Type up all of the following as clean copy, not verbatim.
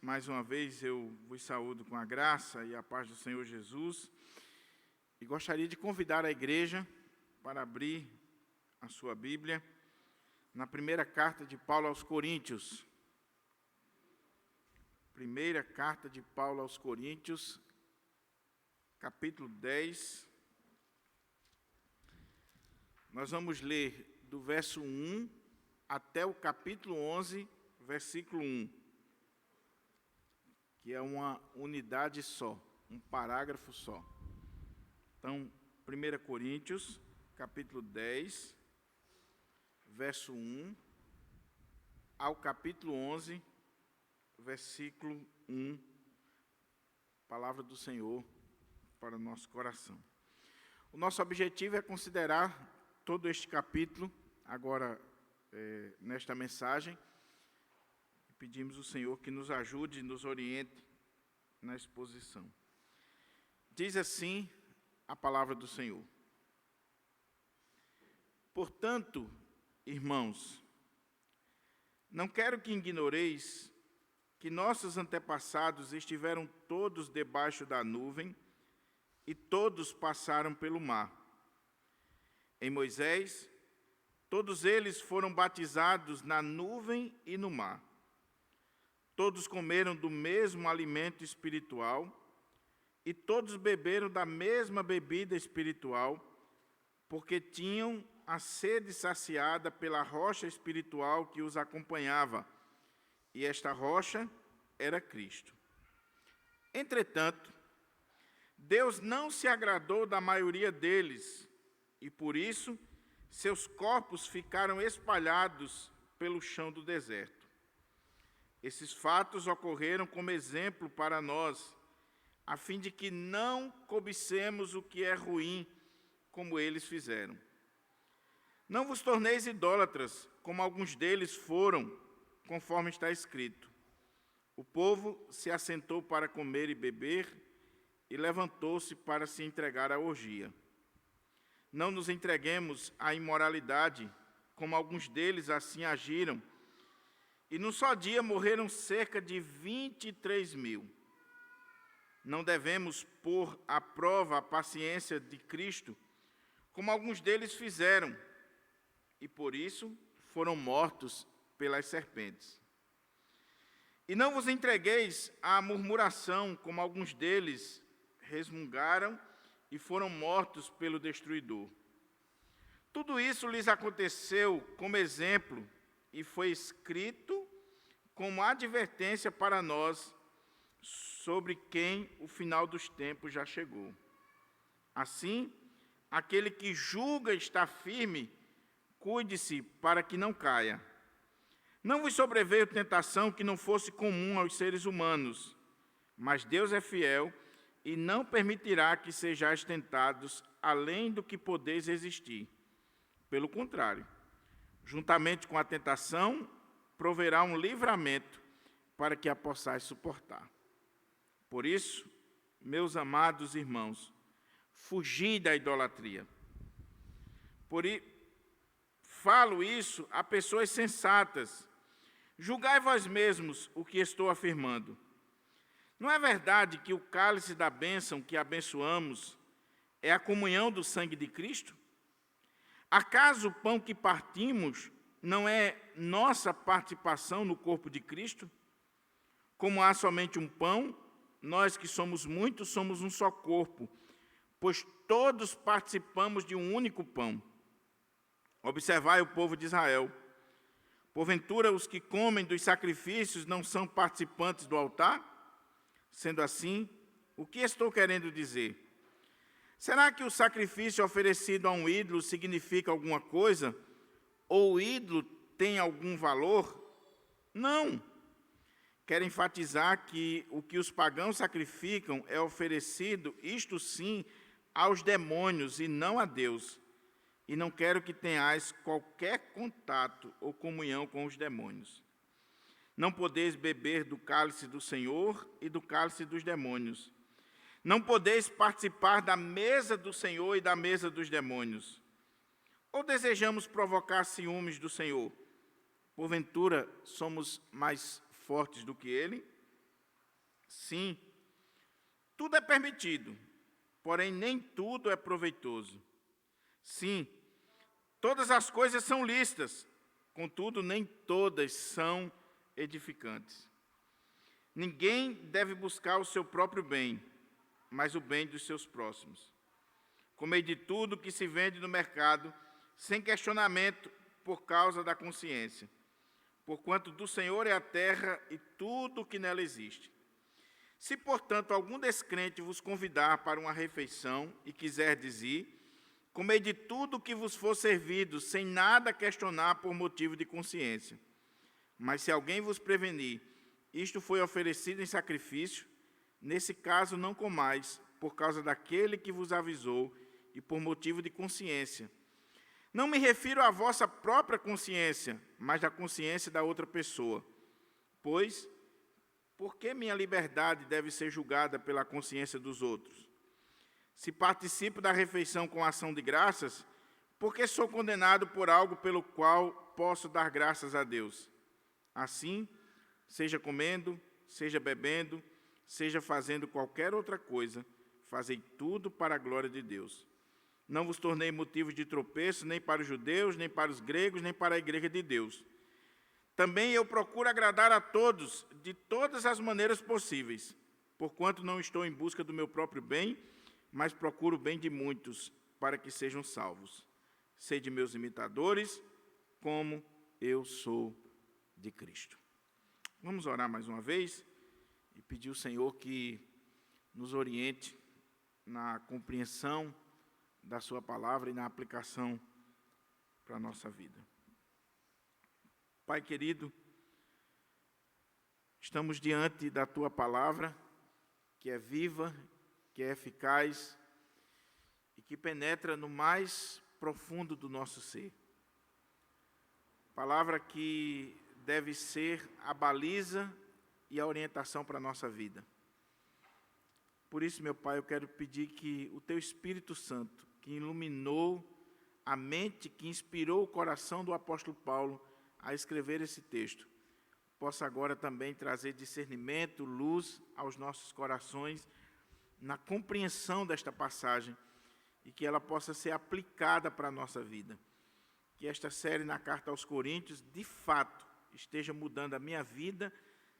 Mais uma vez eu vos saúdo com a graça e a paz do Senhor Jesus e gostaria de convidar a igreja para abrir a sua Bíblia na primeira carta de Paulo aos Coríntios. Primeira carta de Paulo aos Coríntios, capítulo 10. Nós vamos ler do verso 1 até o capítulo 11, versículo 1, que é uma unidade só, um parágrafo só. Então, 1 Coríntios, capítulo 10, verso 1, ao capítulo 11, versículo 1, palavra do Senhor para o nosso coração. O nosso objetivo é considerar todo este capítulo, agora nesta mensagem. Pedimos ao Senhor que nos ajude e nos oriente na exposição. Diz assim a palavra do Senhor: Portanto, irmãos, não quero que ignoreis que nossos antepassados estiveram todos debaixo da nuvem e todos passaram pelo mar. Em Moisés, todos eles foram batizados na nuvem e no mar. Todos comeram do mesmo alimento espiritual e todos beberam da mesma bebida espiritual, porque tinham a sede saciada pela rocha espiritual que os acompanhava, e esta rocha era Cristo. Entretanto, Deus não se agradou da maioria deles, e por isso seus corpos ficaram espalhados pelo chão do deserto. Esses fatos ocorreram como exemplo para nós, a fim de que não cobicemos o que é ruim, como eles fizeram. Não vos torneis idólatras, como alguns deles foram, conforme está escrito. O povo se assentou para comer e beber, e levantou-se para se entregar à orgia. Não nos entreguemos à imoralidade, como alguns deles assim agiram, e num só dia morreram cerca de 23.000. Não devemos pôr à prova a paciência de Cristo, como alguns deles fizeram, e por isso foram mortos pelas serpentes. E não vos entregueis à murmuração, como alguns deles resmungaram e foram mortos pelo destruidor. Tudo isso lhes aconteceu como exemplo e foi escrito como advertência para nós, sobre quem o final dos tempos já chegou. Assim, aquele que julga estar firme, cuide-se para que não caia. Não vos sobreveio tentação que não fosse comum aos seres humanos, mas Deus é fiel e não permitirá que sejais tentados além do que podeis resistir. Pelo contrário, juntamente com a tentação, proverá um livramento para que a possais suportar. Por isso, meus amados irmãos, fugi da idolatria. Falo isso a pessoas sensatas. Julgai vós mesmos o que estou afirmando. Não é verdade que o cálice da bênção que abençoamos é a comunhão do sangue de Cristo? Acaso o pão que partimos não é nossa participação no corpo de Cristo? Como há somente um pão, nós que somos muitos somos um só corpo, pois todos participamos de um único pão. Observai o povo de Israel. Porventura, os que comem dos sacrifícios não são participantes do altar? Sendo assim, o que estou querendo dizer? Será que o sacrifício oferecido a um ídolo significa alguma coisa? Ou o ídolo tem algum valor? Não. Quero enfatizar que o que os pagãos sacrificam é oferecido, isto sim, aos demônios e não a Deus. E não quero que tenhais qualquer contato ou comunhão com os demônios. Não podeis beber do cálice do Senhor e do cálice dos demônios. Não podeis participar da mesa do Senhor e da mesa dos demônios. Ou desejamos provocar ciúmes do Senhor? Porventura, somos mais fortes do que Ele? Sim, tudo é permitido, porém nem tudo é proveitoso. Sim, todas as coisas são lícitas, contudo nem todas são edificantes. Ninguém deve buscar o seu próprio bem, mas o bem dos seus próximos. Comei de tudo que se vende no mercado, sem questionamento, por causa da consciência. Porquanto do Senhor é a terra e tudo o que nela existe. Se, portanto, algum descrente vos convidar para uma refeição e quiserdes ir, comei de tudo o que vos for servido, sem nada questionar por motivo de consciência. Mas se alguém vos prevenir, isto foi oferecido em sacrifício, nesse caso não comais, por causa daquele que vos avisou e por motivo de consciência. Não me refiro à vossa própria consciência, mas à consciência da outra pessoa. Pois, por que minha liberdade deve ser julgada pela consciência dos outros? Se participo da refeição com ação de graças, por que sou condenado por algo pelo qual posso dar graças a Deus? Assim, seja comendo, seja bebendo, seja fazendo qualquer outra coisa, fazei tudo para a glória de Deus. Não vos tornei motivo de tropeço, nem para os judeus, nem para os gregos, nem para a igreja de Deus. Também eu procuro agradar a todos, de todas as maneiras possíveis, porquanto não estou em busca do meu próprio bem, mas procuro o bem de muitos, para que sejam salvos. Sede meus imitadores, como eu sou de Cristo. Vamos orar mais uma vez e pedir ao Senhor que nos oriente na compreensão da sua palavra e na aplicação para a nossa vida. Pai querido, estamos diante da tua palavra, que é viva, que é eficaz e que penetra no mais profundo do nosso ser. Palavra que deve ser a baliza e a orientação para a nossa vida. Por isso, meu Pai, eu quero pedir que o teu Espírito Santo, que iluminou a mente, que inspirou o coração do apóstolo Paulo a escrever esse texto, possa agora também trazer discernimento, luz aos nossos corações na compreensão desta passagem e que ela possa ser aplicada para a nossa vida. Que esta série na Carta aos Coríntios, de fato, esteja mudando a minha vida,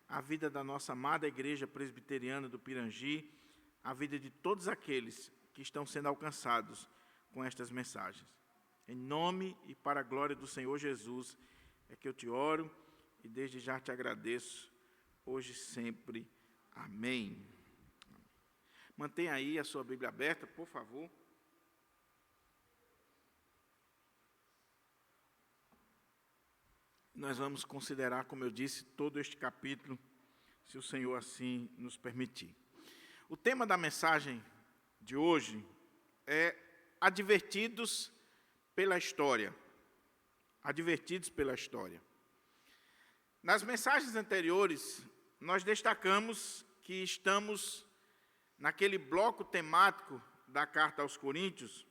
a vida da nossa amada Igreja Presbiteriana do Pirangi, a vida de todos aqueles que estão sendo alcançados com estas mensagens. Em nome e para a glória do Senhor Jesus, é que eu te oro e desde já te agradeço, hoje e sempre. Amém. Mantenha aí a sua Bíblia aberta, por favor. Nós vamos considerar, como eu disse, todo este capítulo, se o Senhor assim nos permitir. O tema da mensagem de hoje é advertidos pela história. Advertidos pela história. Nas mensagens anteriores, nós destacamos que estamos naquele bloco temático da Carta aos Coríntios,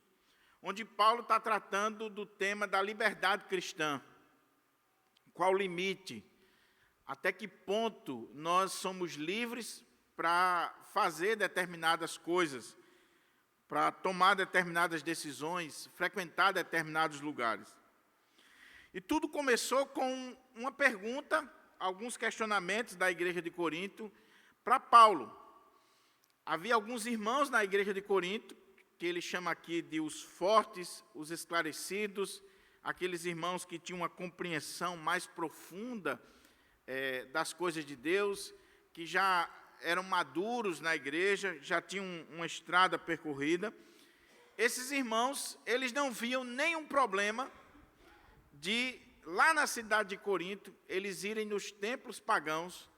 onde Paulo está tratando do tema da liberdade cristã. Qual o limite? Até que ponto nós somos livres para fazer determinadas coisas, para tomar determinadas decisões, frequentar determinados lugares. E tudo começou com uma pergunta, alguns questionamentos da igreja de Corinto para Paulo. Havia alguns irmãos na igreja de Corinto, que ele chama aqui de os fortes, os esclarecidos, aqueles irmãos que tinham uma compreensão mais profunda das coisas de Deus, que já eram maduros na igreja, já tinham uma estrada percorrida. Esses irmãos, eles não viam nenhum problema de, lá na cidade de Corinto, eles irem nos templos pagãos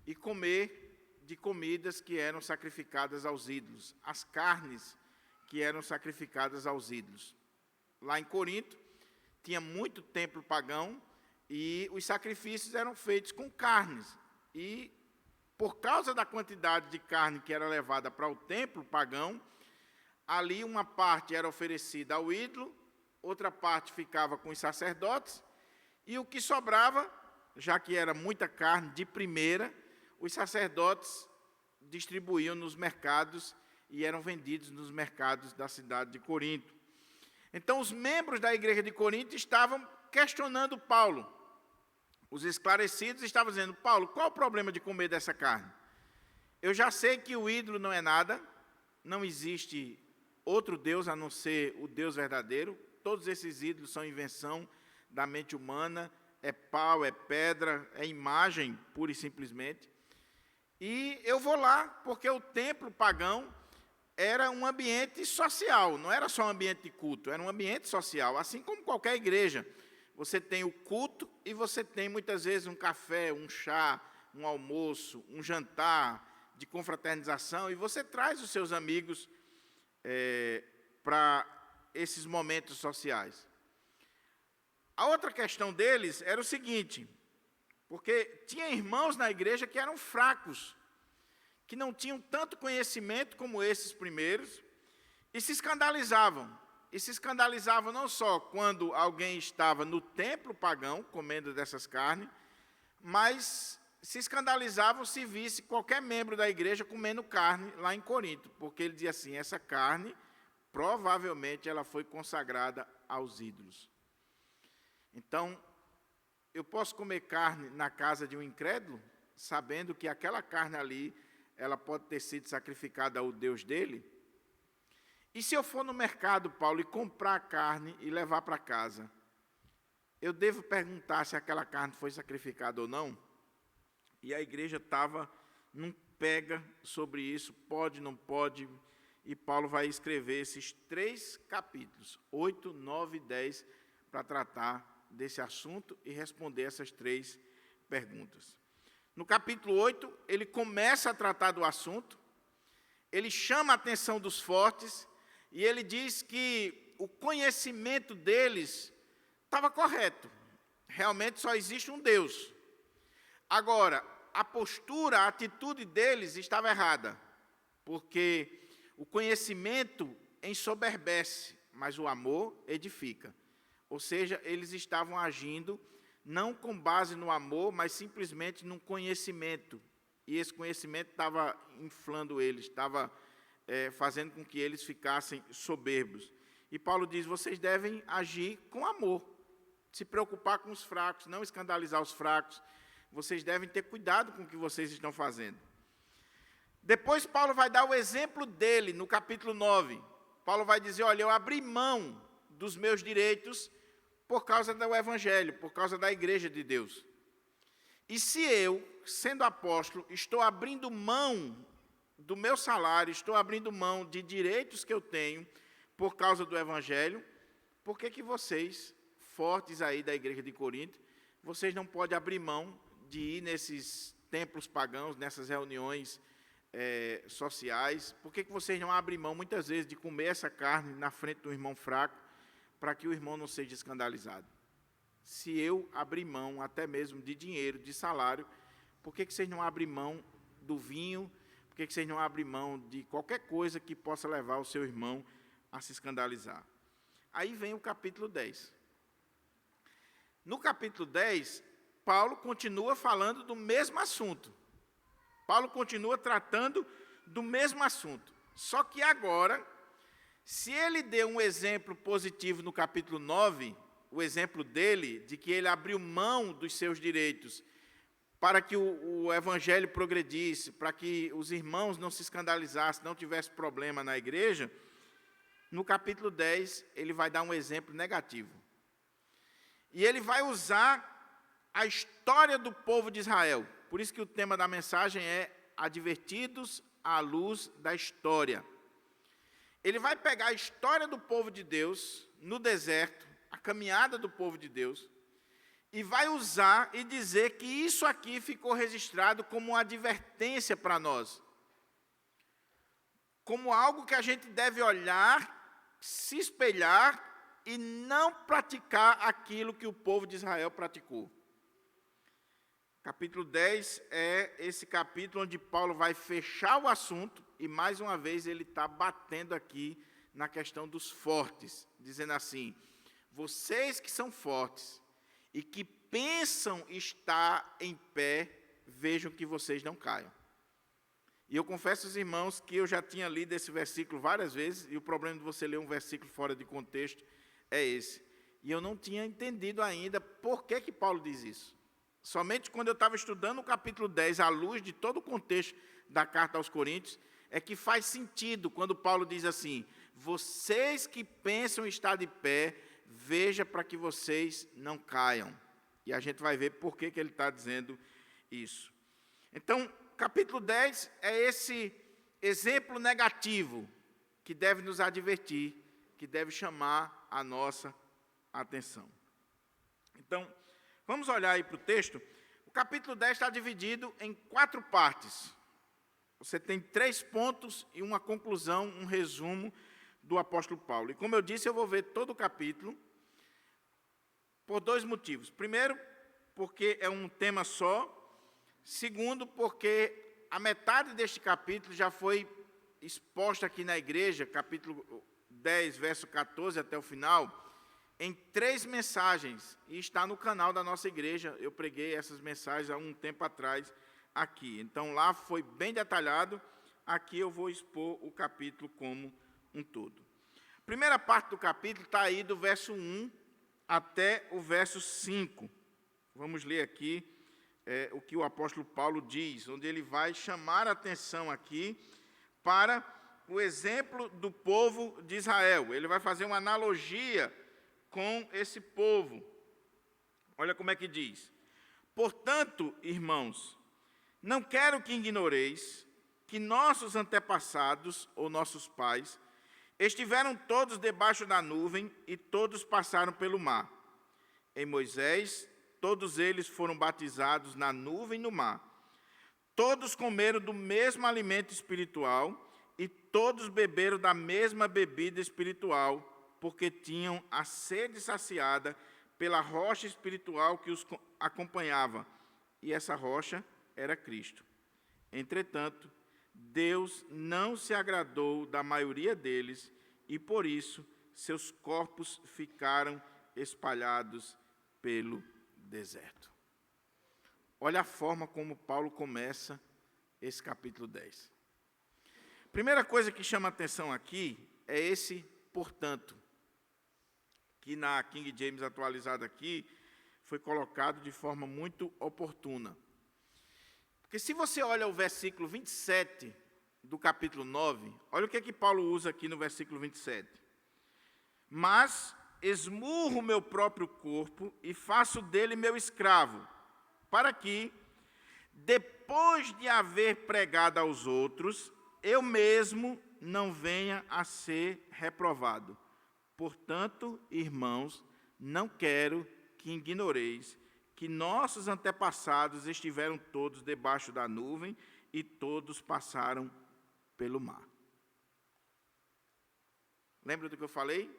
e comer de comidas que eram sacrificadas aos ídolos, as carnes que eram sacrificadas aos ídolos. Lá em Corinto, tinha muito templo pagão e os sacrifícios eram feitos com carnes. E, por causa da quantidade de carne que era levada para o templo pagão, ali uma parte era oferecida ao ídolo, outra parte ficava com os sacerdotes, e o que sobrava, já que era muita carne de primeira, os sacerdotes distribuíam nos mercados e eram vendidos nos mercados da cidade de Corinto. Então, os membros da igreja de Corinto estavam questionando Paulo. Os esclarecidos estavam dizendo: Paulo, qual o problema de comer dessa carne? Eu já sei que o ídolo não é nada, não existe outro Deus a não ser o Deus verdadeiro. Todos esses ídolos são invenção da mente humana, é pau, é pedra, é imagem, pura e simplesmente. E eu vou lá, porque o templo pagão era um ambiente social, não era só um ambiente de culto, era um ambiente social, assim como qualquer igreja. Você tem o culto e você tem muitas vezes um café, um chá, um almoço, um jantar de confraternização, e você traz os seus amigos para esses momentos sociais. A outra questão deles era o seguinte, porque tinha irmãos na igreja que eram fracos, que não tinham tanto conhecimento como esses primeiros, e se escandalizavam. E se escandalizavam não só quando alguém estava no templo pagão, comendo dessas carnes, mas se escandalizavam se visse qualquer membro da igreja comendo carne lá em Corinto, porque ele dizia assim: essa carne, provavelmente, ela foi consagrada aos ídolos. Então, eu posso comer carne na casa de um incrédulo, sabendo que aquela carne ali, ela pode ter sido sacrificada ao Deus dele? E se eu for no mercado, Paulo, e comprar carne e levar para casa, eu devo perguntar se aquela carne foi sacrificada ou não? E a igreja estava num pega sobre isso, pode, não pode, e Paulo vai escrever esses 3 capítulos, 8, 9 e 10, para tratar desse assunto e responder essas 3 perguntas. No capítulo 8, ele começa a tratar do assunto, ele chama a atenção dos fortes, e ele diz que o conhecimento deles estava correto. Realmente só existe um Deus. Agora, a postura, a atitude deles estava errada, porque o conhecimento ensoberbece, mas o amor edifica. Ou seja, eles estavam agindo não com base no amor, mas simplesmente num conhecimento. E esse conhecimento estava inflando eles, estava fazendo com que eles ficassem soberbos. E Paulo diz: vocês devem agir com amor, se preocupar com os fracos, não escandalizar os fracos. Vocês devem ter cuidado com o que vocês estão fazendo. Depois Paulo vai dar o exemplo dele, no capítulo 9. Paulo vai dizer: olha, eu abri mão dos meus direitos por causa do Evangelho, por causa da igreja de Deus. E se eu, sendo apóstolo, estou abrindo mão do meu salário, estou abrindo mão de direitos que eu tenho por causa do Evangelho, por que vocês, fortes aí da igreja de Corinto, vocês não podem abrir mão de ir nesses templos pagãos, nessas reuniões sociais? Por que vocês não abrem mão, muitas vezes, de comer essa carne na frente do irmão fraco, para que o irmão não seja escandalizado? Se eu abrir mão até mesmo de dinheiro, de salário, por que vocês não abrem mão do vinho? Por que vocês não abrem mão de qualquer coisa que possa levar o seu irmão a se escandalizar? Aí vem o capítulo 10. No capítulo 10, Paulo continua falando do mesmo assunto. Paulo continua tratando do mesmo assunto. Só que agora, se ele deu um exemplo positivo no capítulo 9, o exemplo dele, de que ele abriu mão dos seus direitos para que o evangelho progredisse, para que os irmãos não se escandalizassem, não tivessem problema na igreja, no capítulo 10, ele vai dar um exemplo negativo. E ele vai usar a história do povo de Israel. Por isso que o tema da mensagem é Advertidos à luz da história. Ele vai pegar a história do povo de Deus no deserto, a caminhada do povo de Deus, e vai usar e dizer que isso aqui ficou registrado como uma advertência para nós. Como algo que a gente deve olhar, se espelhar e não praticar aquilo que o povo de Israel praticou. Capítulo 10 é esse capítulo onde Paulo vai fechar o assunto e, mais uma vez, ele está batendo aqui na questão dos fortes, dizendo assim: vocês que são fortes e que pensam estar em pé, vejam que vocês não caiam. E eu confesso aos irmãos que eu já tinha lido esse versículo várias vezes, e o problema de você ler um versículo fora de contexto é esse. E eu não tinha entendido ainda por que Paulo diz isso. Somente quando eu estava estudando o capítulo 10, à luz de todo o contexto da carta aos Coríntios, é que faz sentido quando Paulo diz assim: vocês que pensam estar de pé, veja para que vocês não caiam. E a gente vai ver por que ele está dizendo isso. Então, capítulo 10 é esse exemplo negativo que deve nos advertir, que deve chamar a nossa atenção. Então, vamos olhar aí para o texto. O capítulo 10 está dividido em 4 partes. Você tem 3 pontos e uma conclusão, um resumo do apóstolo Paulo. E como eu disse, eu vou ver todo o capítulo por 2 motivos. Primeiro, porque é um tema só. Segundo, porque a metade deste capítulo já foi exposta aqui na igreja, capítulo 10, verso 14 até o final, em 3 mensagens, e está no canal da nossa igreja. Eu preguei essas mensagens há um tempo atrás aqui. Então, lá foi bem detalhado. Aqui eu vou expor o capítulo como um todo. A primeira parte do capítulo está aí do verso 1 até o verso 5. Vamos ler aqui o que o apóstolo Paulo diz, onde ele vai chamar a atenção aqui para o exemplo do povo de Israel. Ele vai fazer uma analogia com esse povo. Olha como é que diz: portanto, irmãos, não quero que ignoreis que nossos antepassados, ou nossos pais, estiveram todos debaixo da nuvem e todos passaram pelo mar. Em Moisés, todos eles foram batizados na nuvem e no mar. Todos comeram do mesmo alimento espiritual e todos beberam da mesma bebida espiritual, porque tinham a sede saciada pela rocha espiritual que os acompanhava. E essa rocha era Cristo. Entretanto, Deus não se agradou da maioria deles e, por isso, seus corpos ficaram espalhados pelo deserto. Olha a forma como Paulo começa esse capítulo 10. Primeira coisa que chama a atenção aqui é esse portanto, que na King James atualizada aqui foi colocado de forma muito oportuna. Porque se você olha o versículo 27 do capítulo 9, olha o que Paulo usa aqui no versículo 27. Mas esmurro meu próprio corpo e faço dele meu escravo, para que, depois de haver pregado aos outros, eu mesmo não venha a ser reprovado. Portanto, irmãos, não quero que ignoreis que nossos antepassados estiveram todos debaixo da nuvem e todos passaram pelo mar. Lembra do que eu falei?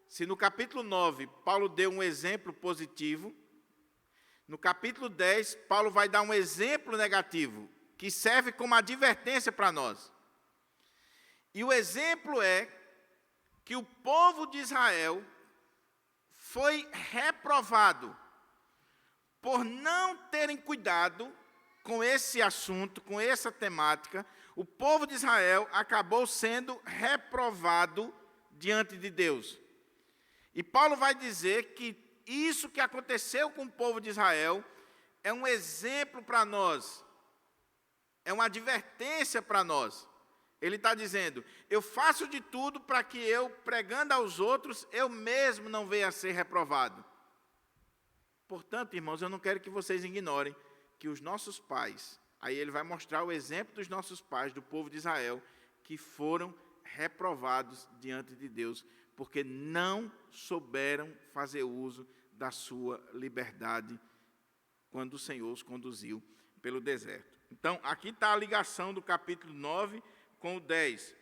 Se no capítulo 9, Paulo deu um exemplo positivo, no capítulo 10, Paulo vai dar um exemplo negativo, que serve como advertência para nós. E o exemplo é que o povo de Israel foi reprovado por não terem cuidado com esse assunto, com essa temática. O povo de Israel acabou sendo reprovado diante de Deus. E Paulo vai dizer que isso que aconteceu com o povo de Israel é um exemplo para nós, é uma advertência para nós. Ele está dizendo: eu faço de tudo para que eu, pregando aos outros, eu mesmo não venha a ser reprovado. Portanto, irmãos, eu não quero que vocês ignorem que os nossos pais, aí ele vai mostrar o exemplo dos nossos pais, do povo de Israel, que foram reprovados diante de Deus, porque não souberam fazer uso da sua liberdade quando o Senhor os conduziu pelo deserto. Então, aqui está a ligação do capítulo 9 com o 10.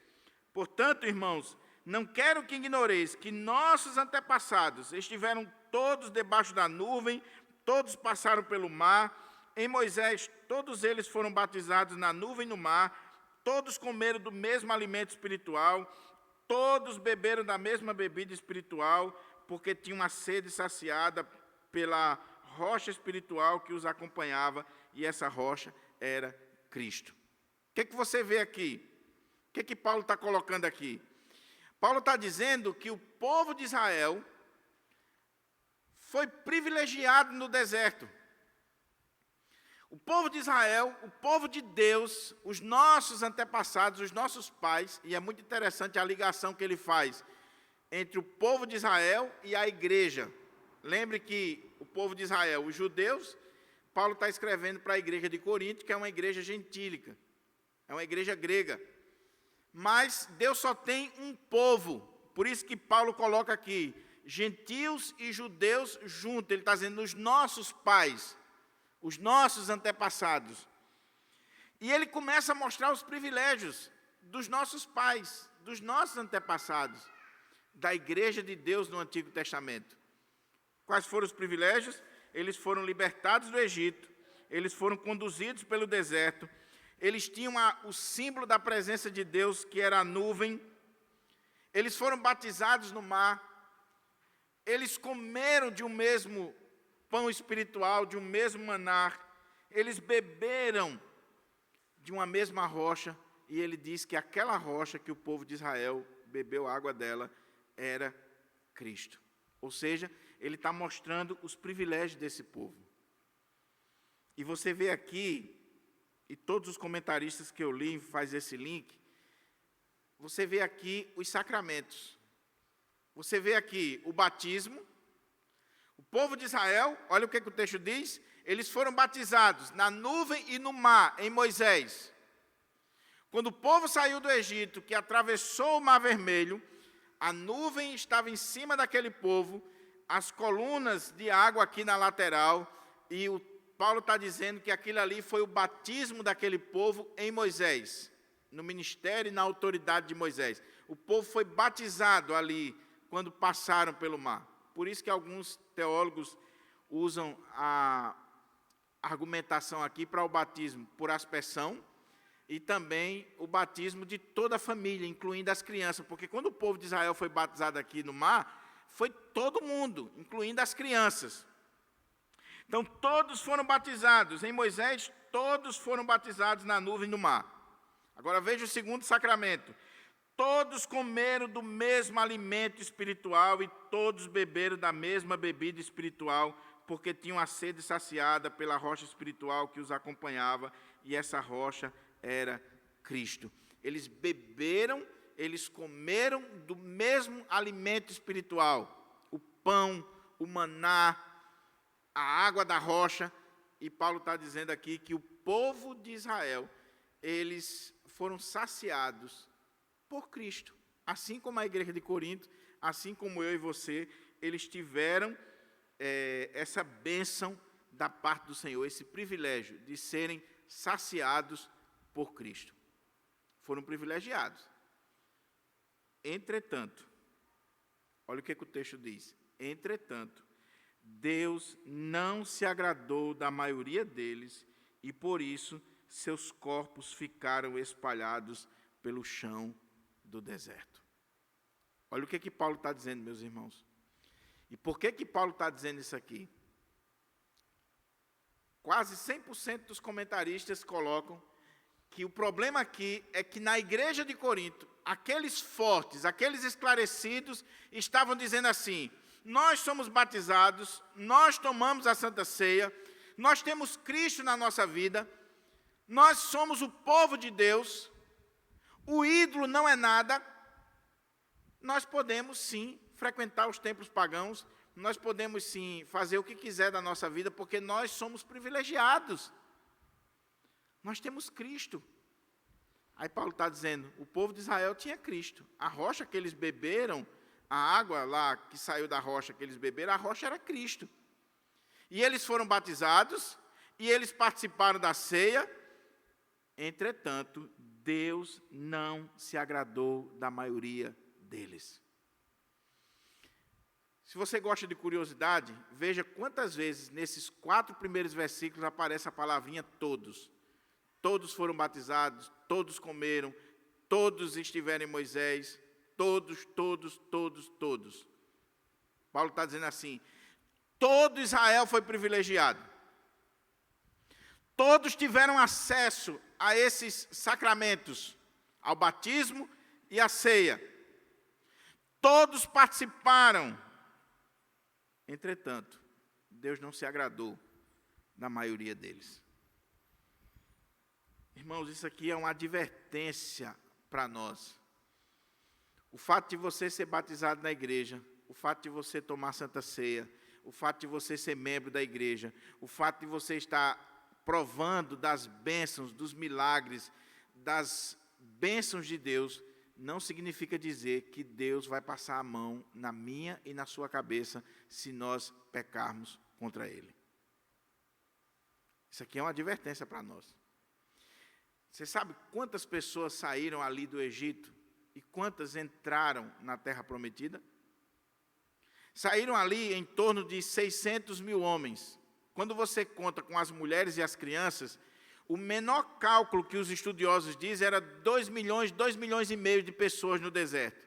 Portanto, irmãos, não quero que ignoreis que nossos antepassados estiveram todos debaixo da nuvem, todos passaram pelo mar. Em Moisés, todos eles foram batizados na nuvem e no mar, todos comeram do mesmo alimento espiritual, todos beberam da mesma bebida espiritual, porque tinham uma sede saciada pela rocha espiritual que os acompanhava, e essa rocha era Cristo. O que você vê aqui? O que Paulo está colocando aqui? Paulo está dizendo que o povo de Israel foi privilegiado no deserto. O povo de Israel, o povo de Deus, os nossos antepassados, os nossos pais, e é muito interessante a ligação que ele faz entre o povo de Israel e a igreja. Lembre que o povo de Israel, os judeus, Paulo está escrevendo para a igreja de Corinto, que é uma igreja gentílica, é uma igreja grega. Mas Deus só tem um povo, por isso que Paulo coloca aqui, gentios e judeus juntos, ele está dizendo os nossos pais, os nossos antepassados. E ele começa a mostrar os privilégios dos nossos pais, dos nossos antepassados, da igreja de Deus no Antigo Testamento. Quais foram os privilégios? Eles foram libertados do Egito, eles foram conduzidos pelo deserto, eles tinham o símbolo da presença de Deus, que era a nuvem, eles foram batizados no mar, eles comeram de um mesmo pão espiritual, de um mesmo maná, eles beberam de uma mesma rocha, e ele diz que aquela rocha que o povo de Israel bebeu a água dela era Cristo. Ou seja, ele está mostrando os privilégios desse povo. E você vê aqui, e todos os comentaristas que eu li faz esse link, você vê aqui os sacramentos. Você vê aqui o batismo. O povo de Israel, olha o que o texto diz, eles foram batizados na nuvem e no mar, em Moisés. Quando o povo saiu do Egito, que atravessou o Mar Vermelho, a nuvem estava em cima daquele povo, as colunas de água aqui na lateral, e o Paulo está dizendo que aquilo ali foi o batismo daquele povo em Moisés, no ministério e na autoridade de Moisés. O povo foi batizado ali, quando passaram pelo mar. Por isso que alguns teólogos usam a argumentação aqui para o batismo por aspersão e também o batismo de toda a família, incluindo as crianças, porque quando o povo de Israel foi batizado aqui no mar, foi todo mundo, incluindo as crianças. Então, todos foram batizados. Em Moisés, todos foram batizados na nuvem no mar. Agora, veja o segundo sacramento. Todos comeram do mesmo alimento espiritual e todos beberam da mesma bebida espiritual, porque tinham a sede saciada pela rocha espiritual que os acompanhava, e essa rocha era Cristo. Eles beberam, eles comeram do mesmo alimento espiritual, o pão, o maná, a água da rocha, e Paulo está dizendo aqui que o povo de Israel, eles foram saciados por Cristo, assim como a igreja de Corinto, assim como eu e você, eles tiveram essa bênção da parte do Senhor, esse privilégio de serem saciados por Cristo. Foram privilegiados. Entretanto, olha o que o texto diz. Entretanto, Deus não se agradou da maioria deles e, por isso, seus corpos ficaram espalhados pelo chão do deserto. Olha o que Paulo está dizendo, meus irmãos. E por que Paulo está dizendo isso aqui? Quase 100% dos comentaristas colocam que o problema aqui é que na igreja de Corinto, aqueles fortes, aqueles esclarecidos, estavam dizendo assim: nós somos batizados, nós tomamos a Santa Ceia, nós temos Cristo na nossa vida, nós somos o povo de Deus, o ídolo não é nada, nós podemos sim frequentar os templos pagãos, nós podemos sim fazer o que quiser da nossa vida, porque nós somos privilegiados. Nós temos Cristo. Aí Paulo está dizendo, o povo de Israel tinha Cristo. A rocha que eles beberam, a água lá que saiu da rocha que eles beberam, a rocha era Cristo. E eles foram batizados, e eles participaram da ceia. Entretanto, Deus não se agradou da maioria deles. Se você gosta de curiosidade, veja quantas vezes nesses 4 primeiros versículos aparece a palavrinha todos. Todos foram batizados, todos comeram, todos estiveram em Moisés, todos. Paulo está dizendo assim, todo Israel foi privilegiado. Todos tiveram acesso a esses sacramentos, ao batismo e à ceia. Todos participaram. Entretanto, Deus não se agradou da maioria deles. Irmãos, isso aqui é uma advertência para nós. O fato de você ser batizado na igreja, o fato de você tomar Santa Ceia, o fato de você ser membro da igreja, o fato de você estar provando das bênçãos, dos milagres, das bênçãos de Deus, não significa dizer que Deus vai passar a mão na minha e na sua cabeça se nós pecarmos contra Ele. Isso aqui é uma advertência para nós. Você sabe quantas pessoas saíram ali do Egito e quantas entraram na Terra Prometida? Saíram ali em torno de 600 mil homens. Quando você conta com as mulheres e as crianças, o menor cálculo que os estudiosos dizem era 2 milhões e meio de pessoas no deserto.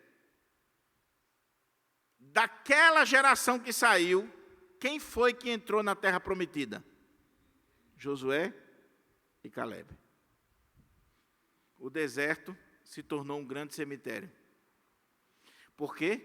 Daquela geração que saiu, quem foi que entrou na Terra Prometida? Josué e Calebe. O deserto se tornou um grande cemitério. Por quê?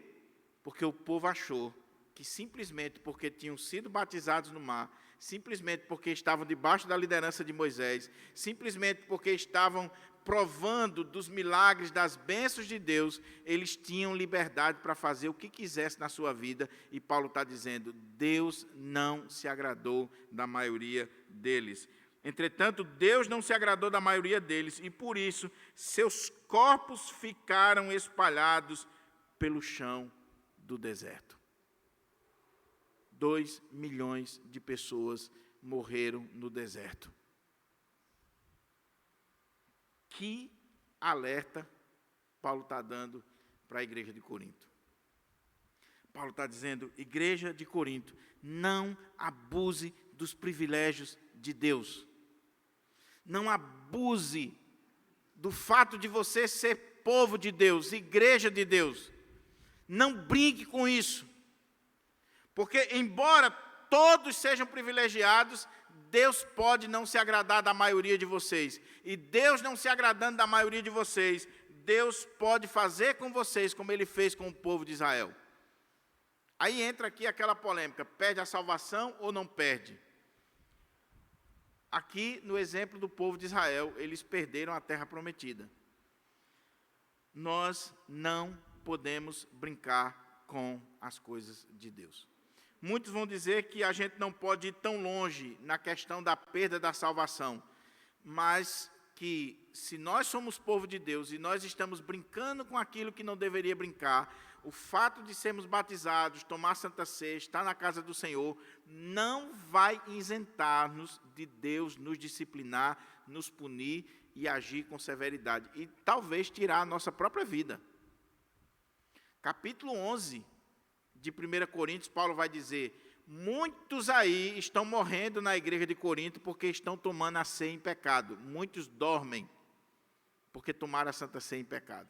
Porque o povo achou que simplesmente porque tinham sido batizados no mar, simplesmente porque estavam debaixo da liderança de Moisés, simplesmente porque estavam provando dos milagres, das bênçãos de Deus, eles tinham liberdade para fazer o que quisesse na sua vida. E Paulo está dizendo, Deus não se agradou da maioria deles. Entretanto, Deus não se agradou da maioria deles, e por isso, seus corpos ficaram espalhados pelo chão do deserto. 2 milhões de pessoas morreram no deserto. Que alerta Paulo está dando para a igreja de Corinto. Paulo está dizendo, igreja de Corinto, não abuse dos privilégios de Deus. Não abuse do fato de você ser povo de Deus, igreja de Deus. Não brinque com isso. Porque, embora todos sejam privilegiados, Deus pode não se agradar da maioria de vocês. E Deus não se agradando da maioria de vocês, Deus pode fazer com vocês como Ele fez com o povo de Israel. Aí entra aqui aquela polêmica, perde a salvação ou não perde? Aqui, no exemplo do povo de Israel, eles perderam a terra prometida. Nós não podemos brincar com as coisas de Deus. Muitos vão dizer que a gente não pode ir tão longe na questão da perda da salvação, mas que se nós somos povo de Deus e nós estamos brincando com aquilo que não deveria brincar, o fato de sermos batizados, tomar Santa Ceia, estar na casa do Senhor, não vai isentar-nos de Deus nos disciplinar, nos punir e agir com severidade. E talvez tirar a nossa própria vida. Capítulo 11 de 1 Coríntios, Paulo vai dizer, muitos aí estão morrendo na igreja de Corinto porque estão tomando a ceia em pecado. Muitos dormem porque tomaram a Santa Ceia em pecado.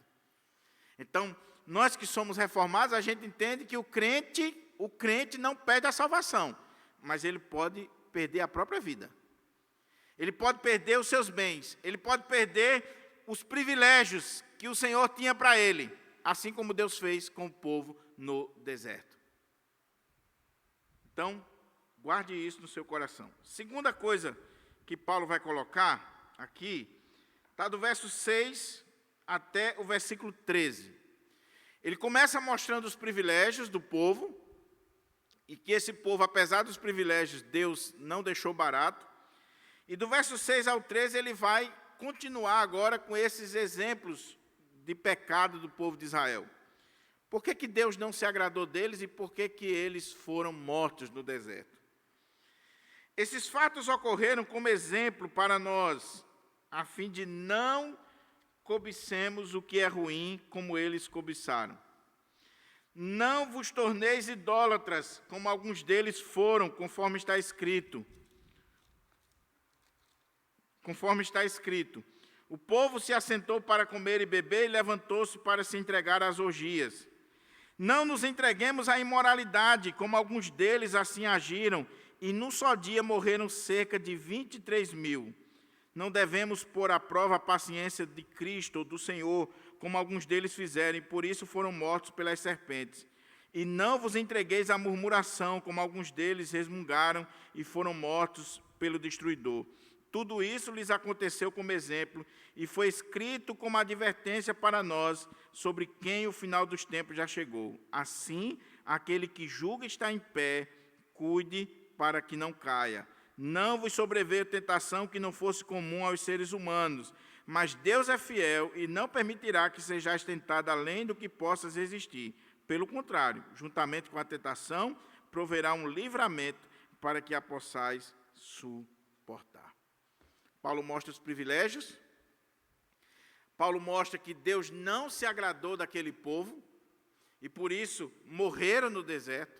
Então, nós que somos reformados, a gente entende que o crente não perde a salvação, mas ele pode perder a própria vida. Ele pode perder os seus bens, ele pode perder os privilégios que o Senhor tinha para ele, assim como Deus fez com o povo no deserto. Então, guarde isso no seu coração. Segunda coisa que Paulo vai colocar aqui, está do verso 6 até o versículo 13. Ele começa mostrando os privilégios do povo, e que esse povo, apesar dos privilégios, Deus não deixou barato. E do verso 6 ao 13, ele vai continuar agora com esses exemplos de pecado do povo de Israel. Por que Deus não se agradou deles e por que eles foram mortos no deserto? Esses fatos ocorreram como exemplo para nós, a fim de não cobicemos o que é ruim, como eles cobiçaram. Não vos torneis idólatras, como alguns deles foram, conforme está escrito. Conforme está escrito, o povo se assentou para comer e beber e levantou-se para se entregar às orgias. Não nos entreguemos à imoralidade, como alguns deles assim agiram, e num só dia morreram cerca de 23.000. Não devemos pôr à prova a paciência de Cristo ou do Senhor, como alguns deles fizeram, e por isso foram mortos pelas serpentes. E não vos entregueis à murmuração, como alguns deles resmungaram e foram mortos pelo destruidor. Tudo isso lhes aconteceu como exemplo, e foi escrito como advertência para nós, sobre quem o final dos tempos já chegou. Assim, aquele que julga está em pé, cuide para que não caia. Não vos sobreveio tentação que não fosse comum aos seres humanos, mas Deus é fiel e não permitirá que sejais tentado além do que possas resistir. Pelo contrário, juntamente com a tentação, proverá um livramento para que a possais suportar. Paulo mostra os privilégios. Paulo mostra que Deus não se agradou daquele povo e por isso morreram no deserto.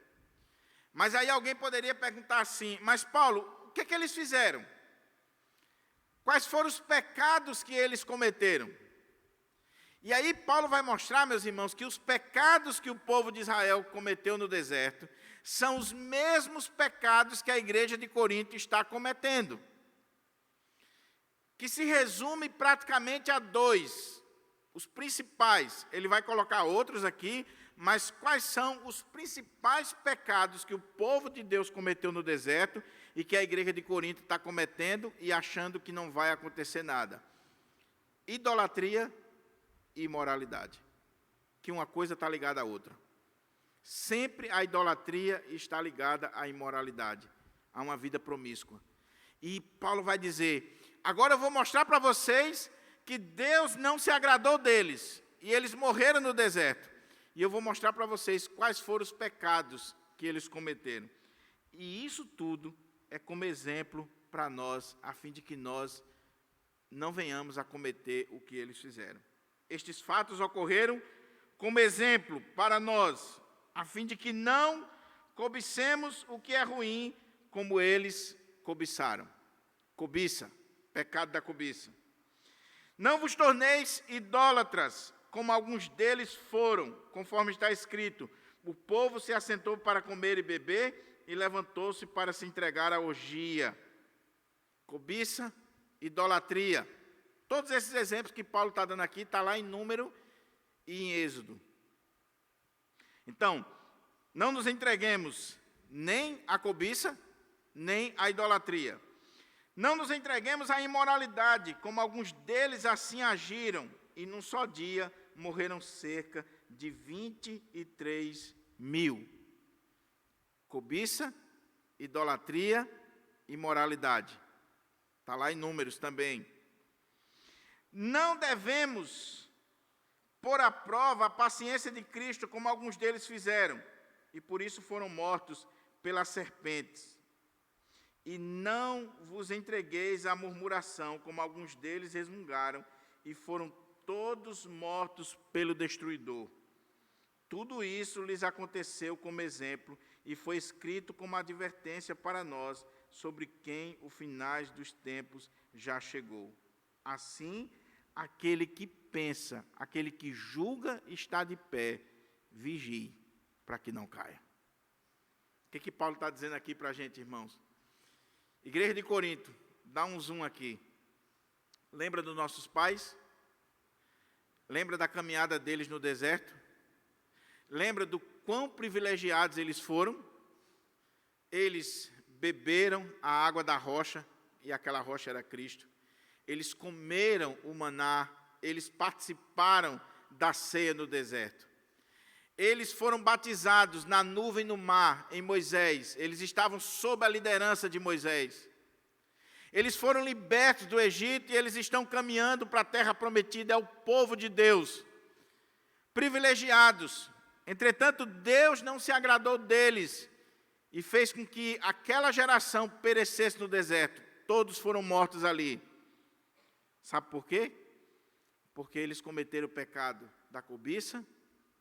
Mas aí alguém poderia perguntar assim: mas Paulo, o que eles fizeram? Quais foram os pecados que eles cometeram? E aí Paulo vai mostrar, meus irmãos, que os pecados que o povo de Israel cometeu no deserto são os mesmos pecados que a igreja de Corinto está cometendo, que se resume praticamente a dois, os principais. Ele vai colocar outros aqui, mas quais são os principais pecados que o povo de Deus cometeu no deserto e que a igreja de Corinto está cometendo e achando que não vai acontecer nada? Idolatria e imoralidade, que uma coisa está ligada à outra. Sempre a idolatria está ligada à imoralidade, a uma vida promíscua. E Paulo vai dizer: agora eu vou mostrar para vocês que Deus não se agradou deles, e eles morreram no deserto. E eu vou mostrar para vocês quais foram os pecados que eles cometeram. E isso tudo é como exemplo para nós, a fim de que nós não venhamos a cometer o que eles fizeram. Estes fatos ocorreram como exemplo para nós, a fim de que não cobicemos o que é ruim, como eles cobiçaram. Cobiça, pecado da cobiça. Não vos torneis idólatras, como alguns deles foram, conforme está escrito: o povo se assentou para comer e beber, e levantou-se para se entregar à orgia. Cobiça, idolatria. Todos esses exemplos que Paulo está dando aqui, está lá em Número e em Êxodo. Então, não nos entreguemos nem à cobiça, nem à idolatria. Não nos entreguemos à imoralidade, como alguns deles assim agiram, e num só dia morreram cerca de 23.000. Cobiça, idolatria, imoralidade. Está lá em Números também. Não devemos pôr à prova a paciência de Cristo, como alguns deles fizeram, e por isso foram mortos pelas serpentes. E não vos entregueis à murmuração, como alguns deles resmungaram, e foram todos mortos pelo destruidor. Tudo isso lhes aconteceu como exemplo, e foi escrito como advertência para nós, sobre quem o final dos tempos já chegou. Assim, aquele que pensa, aquele que julga está de pé, vigie, para que não caia. O que Paulo está dizendo aqui para a gente, irmãos? Igreja de Corinto, dá um zoom aqui. Lembra dos nossos pais? Lembra da caminhada deles no deserto? Lembra do quão privilegiados eles foram? Eles beberam a água da rocha, e aquela rocha era Cristo. Eles comeram o maná, eles participaram da ceia no deserto. Eles foram batizados na nuvem no mar, em Moisés. Eles estavam sob a liderança de Moisés. Eles foram libertos do Egito e eles estão caminhando para a terra prometida, é o povo de Deus. Privilegiados. Entretanto, Deus não se agradou deles e fez com que aquela geração perecesse no deserto. Todos foram mortos ali. Sabe por quê? Porque eles cometeram o pecado da cobiça,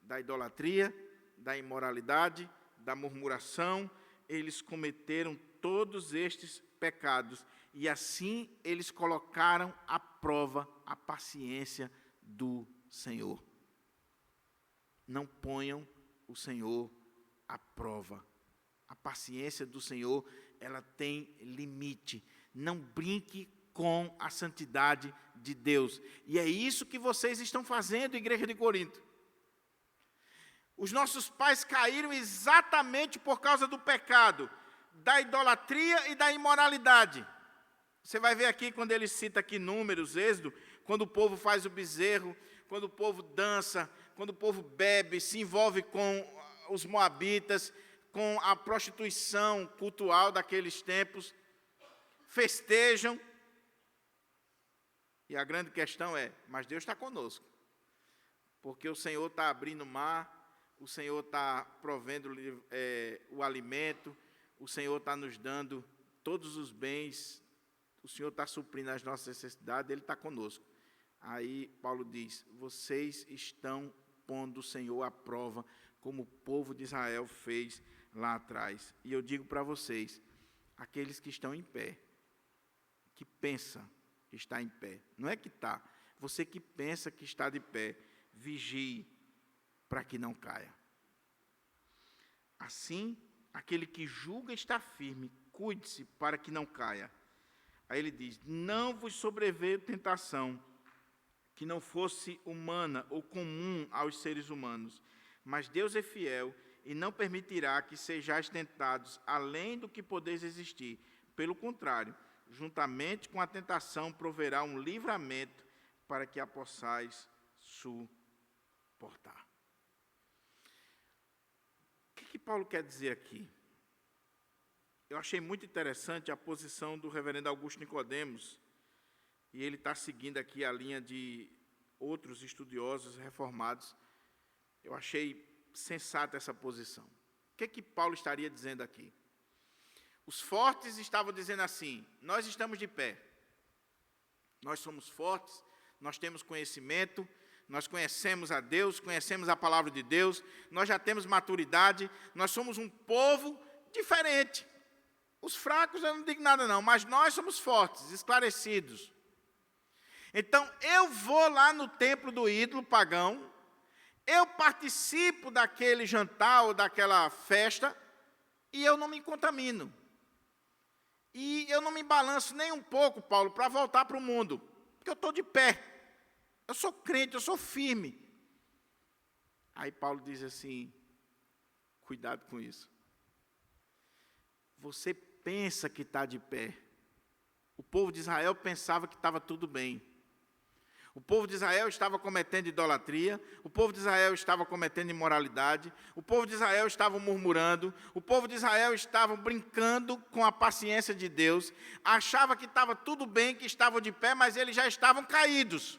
da idolatria, da imoralidade, da murmuração. Eles cometeram todos estes pecados e assim eles colocaram à prova a paciência do Senhor. Não ponham o Senhor à prova. A paciência do Senhor ela tem limite. Não brinque com a santidade de Deus. E é isso que vocês estão fazendo, igreja de Corinto. Os nossos pais caíram exatamente por causa do pecado, da idolatria e da imoralidade. Você vai ver aqui, quando ele cita aqui Números, Êxodo, quando o povo faz o bezerro, quando o povo dança, quando o povo bebe, se envolve com os moabitas, com a prostituição cultural daqueles tempos, festejam. E a grande questão é, mas Deus está conosco, porque o Senhor está abrindo o mar, o Senhor está provendo o alimento, o Senhor está nos dando todos os bens, o Senhor está suprindo as nossas necessidades, Ele está conosco. Aí Paulo diz, vocês estão pondo o Senhor à prova, como o povo de Israel fez lá atrás. E eu digo para vocês, aqueles que estão em pé, que pensa que está em pé, não é que está, você que pensa que está de pé, vigie para que não caia. Assim, aquele que julga estar firme, cuide-se para que não caia. Aí ele diz, não vos sobreveio tentação, que não fosse humana ou comum aos seres humanos, mas Deus é fiel e não permitirá que sejais tentados além do que podeis existir. Pelo contrário, juntamente com a tentação proverá um livramento para que a possais suportar. O que Paulo quer dizer aqui? Eu achei muito interessante a posição do reverendo Augusto Nicodemos, e ele está seguindo aqui a linha de outros estudiosos reformados. Eu achei sensata essa posição. O que Paulo estaria dizendo aqui? Os fortes estavam dizendo assim, nós estamos de pé, nós somos fortes, nós temos conhecimento, nós conhecemos a Deus, conhecemos a palavra de Deus, nós já temos maturidade, nós somos um povo diferente. Os fracos eu não digo nada não, mas nós somos fortes, esclarecidos. Então, eu vou lá no templo do ídolo pagão, eu participo daquele jantar ou daquela festa, e eu não me contamino. E eu não me balanço nem um pouco, Paulo, para voltar para o mundo, porque eu estou de pé. Eu sou crente, eu sou firme. Aí Paulo diz assim, cuidado com isso. Você pensa que está de pé. O povo de Israel pensava que estava tudo bem. O povo de Israel estava cometendo idolatria, o povo de Israel estava cometendo imoralidade, o povo de Israel estava murmurando, o povo de Israel estava brincando com a paciência de Deus, achava que estava tudo bem, que estavam de pé, mas eles já estavam caídos.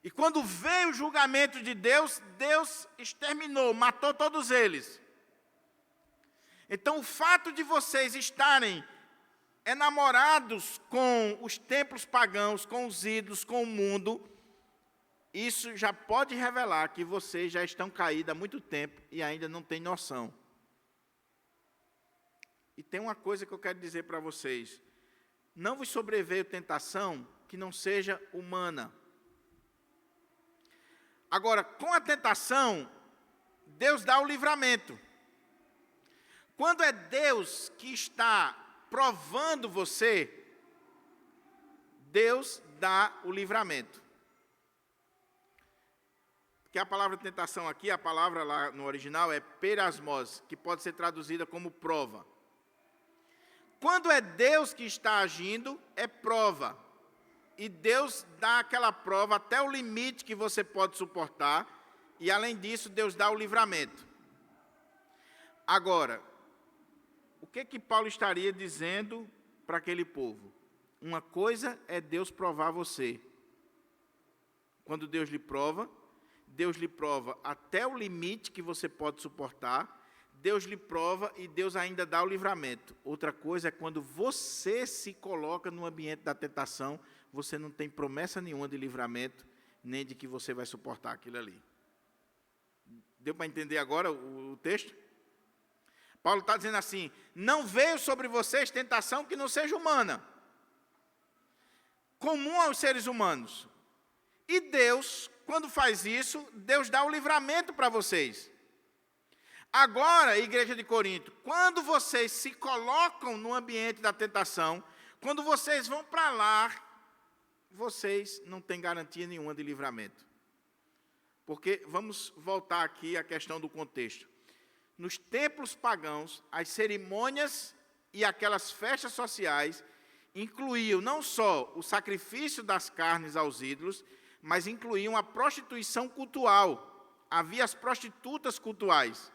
E quando veio o julgamento de Deus, Deus exterminou, matou todos eles. Então, o fato de vocês estarem enamorados com os templos pagãos, com os ídolos, com o mundo, isso já pode revelar que vocês já estão caídos há muito tempo e ainda não têm noção. E tem uma coisa que eu quero dizer para vocês. Não vos sobreveio tentação que não seja humana. Agora, com a tentação, Deus dá o livramento. Quando é Deus que está provando você, Deus dá o livramento. Porque a palavra tentação aqui, a palavra lá no original é perasmos, que pode ser traduzida como prova. Quando é Deus que está agindo, é prova. E Deus dá aquela prova até o limite que você pode suportar, e além disso, Deus dá o livramento. Agora, o que Paulo estaria dizendo para aquele povo? Uma coisa é Deus provar você. Quando Deus lhe prova até o limite que você pode suportar, Deus lhe prova e Deus ainda dá o livramento. Outra coisa é quando você se coloca no ambiente da tentação, você não tem promessa nenhuma de livramento, nem de que você vai suportar aquilo ali. Deu para entender agora o texto? Paulo está dizendo assim, não veio sobre vocês tentação que não seja humana, comum aos seres humanos. E Deus, quando faz isso, Deus dá o livramento para vocês. Agora, igreja de Corinto, quando vocês se colocam no ambiente da tentação, quando vocês vão para lá, vocês não têm garantia nenhuma de livramento. Porque, vamos voltar aqui à questão do contexto. Nos templos pagãos, as cerimônias e aquelas festas sociais incluíam não só o sacrifício das carnes aos ídolos, mas incluíam a prostituição cultual. Havia as prostitutas cultuais.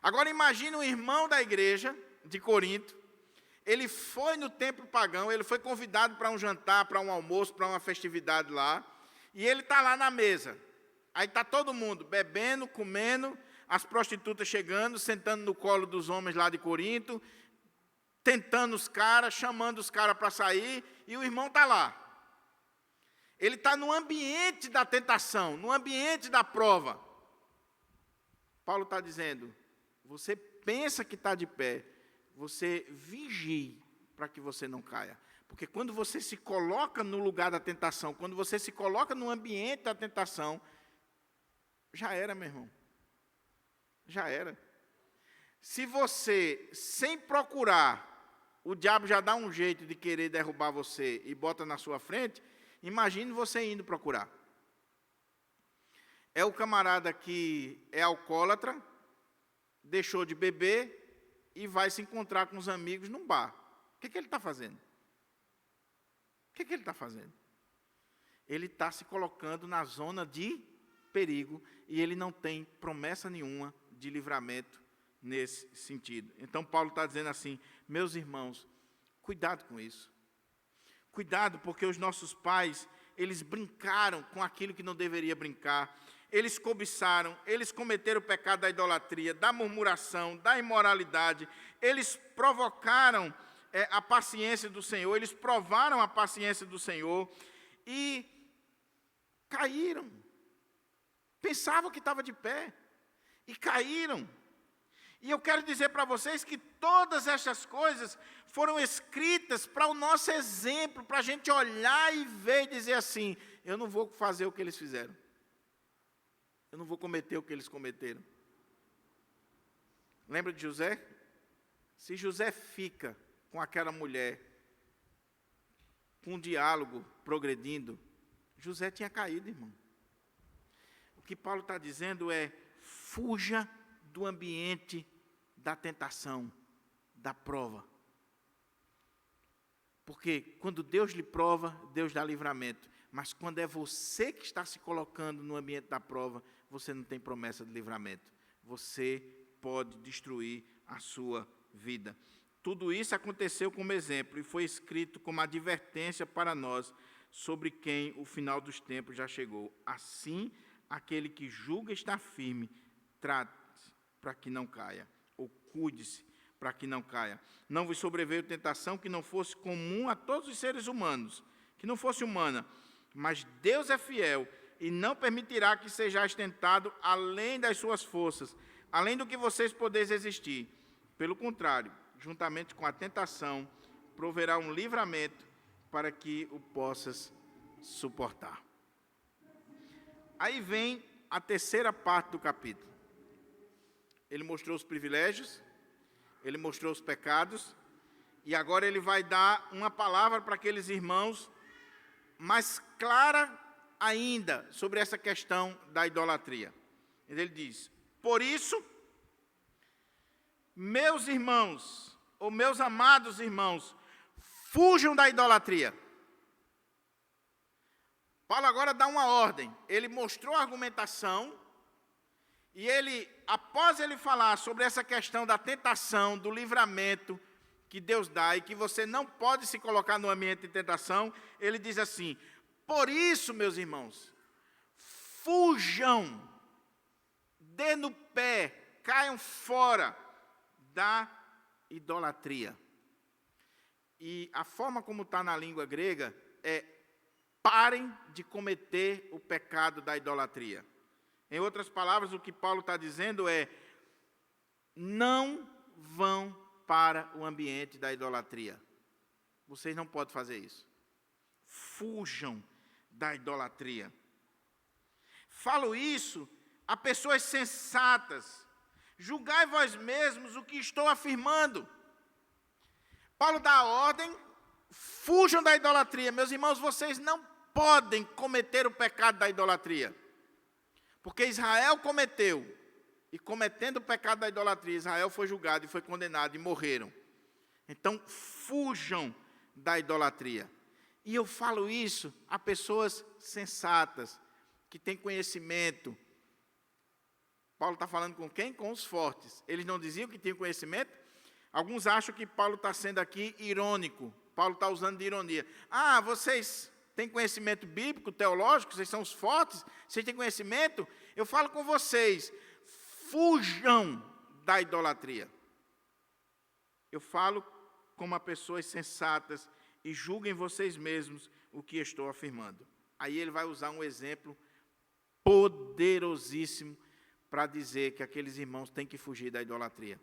Agora imagine um irmão da igreja de Corinto, ele foi no templo pagão, ele foi convidado para um jantar, para um almoço, para uma festividade lá, e ele está lá na mesa. Aí está todo mundo bebendo, comendo, as prostitutas chegando, sentando no colo dos homens lá de Corinto, tentando os caras, chamando os caras para sair, e o irmão está lá. Ele está no ambiente da tentação, no ambiente da prova. Paulo está dizendo, você pensa que está de pé, você vigie para que você não caia. Porque quando você se coloca no lugar da tentação, quando você se coloca no ambiente da tentação, já era, meu irmão. Já era. Se você, sem procurar, o diabo já dá um jeito de querer derrubar você e bota na sua frente, imagine você indo procurar. É o camarada que é alcoólatra, deixou de beber e vai se encontrar com os amigos num bar. O que ele está fazendo? O que ele está fazendo? Ele está se colocando na zona de perigo e ele não tem promessa nenhuma de livramento nesse sentido. Então, Paulo está dizendo assim, meus irmãos, cuidado com isso. Cuidado, porque os nossos pais, eles brincaram com aquilo que não deveria brincar. Eles cobiçaram, eles cometeram o pecado da idolatria, da murmuração, da imoralidade. Eles provocaram a paciência do Senhor, eles provaram a paciência do Senhor e caíram. Pensavam que estava de pé e caíram. E eu quero dizer para vocês que todas essas coisas foram escritas para o nosso exemplo, para a gente olhar e ver e dizer assim, eu não vou fazer o que eles fizeram. Eu não vou cometer o que eles cometeram. Lembra de José? Se José fica com aquela mulher, com um diálogo progredindo, José tinha caído, irmão. O que Paulo está dizendo é, fuja do ambiente da tentação, da prova. Porque quando Deus lhe prova, Deus dá livramento. Mas quando é você que está se colocando no ambiente da prova, você não tem promessa de livramento. Você pode destruir a sua vida. Tudo isso aconteceu como exemplo e foi escrito como advertência para nós, sobre quem o final dos tempos já chegou. Assim, aquele que julga estar firme, trate-se para que não caia, ou cuide-se para que não caia. Não vos sobreveio tentação que não fosse comum a todos os seres humanos, que não fosse humana, mas Deus é fiel e não permitirá que sejais tentado além das suas forças, além do que vocês podeis resistir. Pelo contrário, juntamente com a tentação, proverá um livramento para que o possas suportar. Aí vem a terceira parte do capítulo. Ele mostrou os privilégios, ele mostrou os pecados, e agora ele vai dar uma palavra para aqueles irmãos mais clara ainda sobre essa questão da idolatria. Ele diz, por isso, meus irmãos, ou meus amados irmãos, fujam da idolatria. Paulo agora dá uma ordem. Ele mostrou a argumentação, e ele, após ele falar sobre essa questão da tentação, do livramento que Deus dá, e que você não pode se colocar no ambiente de tentação, ele diz assim, por isso, meus irmãos, fujam, dê no pé, caiam fora da idolatria. E a forma como está na língua grega é, parem de cometer o pecado da idolatria. Em outras palavras, o que Paulo está dizendo é, não vão para o ambiente da idolatria. Vocês não podem fazer isso. Fujam da idolatria. Falo isso a pessoas sensatas. julgai vós mesmos o que estou afirmando. Paulo dá a ordem, fujam da idolatria. Meus irmãos, vocês não podem cometer o pecado da idolatria. Porque Israel cometeu, e cometendo o pecado da idolatria, Israel foi julgado e foi condenado e morreram. Então, fujam da idolatria. E eu falo isso a pessoas sensatas, que têm conhecimento. Paulo está falando com quem? Com os fortes. Eles não diziam que tinham conhecimento? Alguns acham que Paulo está sendo aqui irônico. Paulo está usando de ironia. Ah, vocês têm conhecimento bíblico, teológico, vocês são os fortes, vocês têm conhecimento? Eu falo com vocês, fujam da idolatria. Eu falo como a pessoas sensatas e julguem vocês mesmos o que estou afirmando. Aí ele vai usar um exemplo poderosíssimo para dizer que aqueles irmãos têm que fugir da idolatria.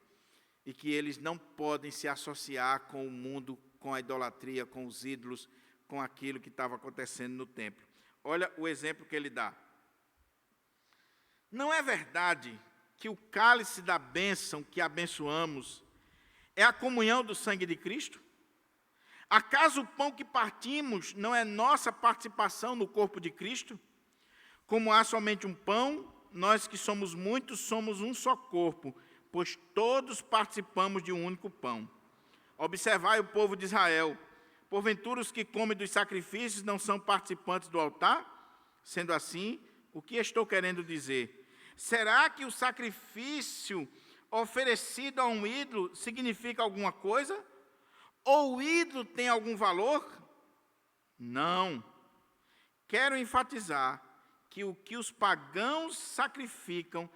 E que eles não podem se associar com o mundo, com a idolatria, com os ídolos, com aquilo que estava acontecendo no templo. Olha o exemplo que ele dá. Não é verdade que o cálice da bênção que abençoamos é a comunhão do sangue de Cristo? Acaso o pão que partimos não é nossa participação no corpo de Cristo? Como há somente um pão, nós que somos muitos somos um só corpo, pois todos participamos de um único pão. Observai o povo de Israel. Porventura os que comem dos sacrifícios não são participantes do altar? Sendo assim, o que estou querendo dizer? Será que o sacrifício oferecido a um ídolo significa alguma coisa? Ou o ídolo tem algum valor? Não. Quero enfatizar que o que os pagãos sacrificam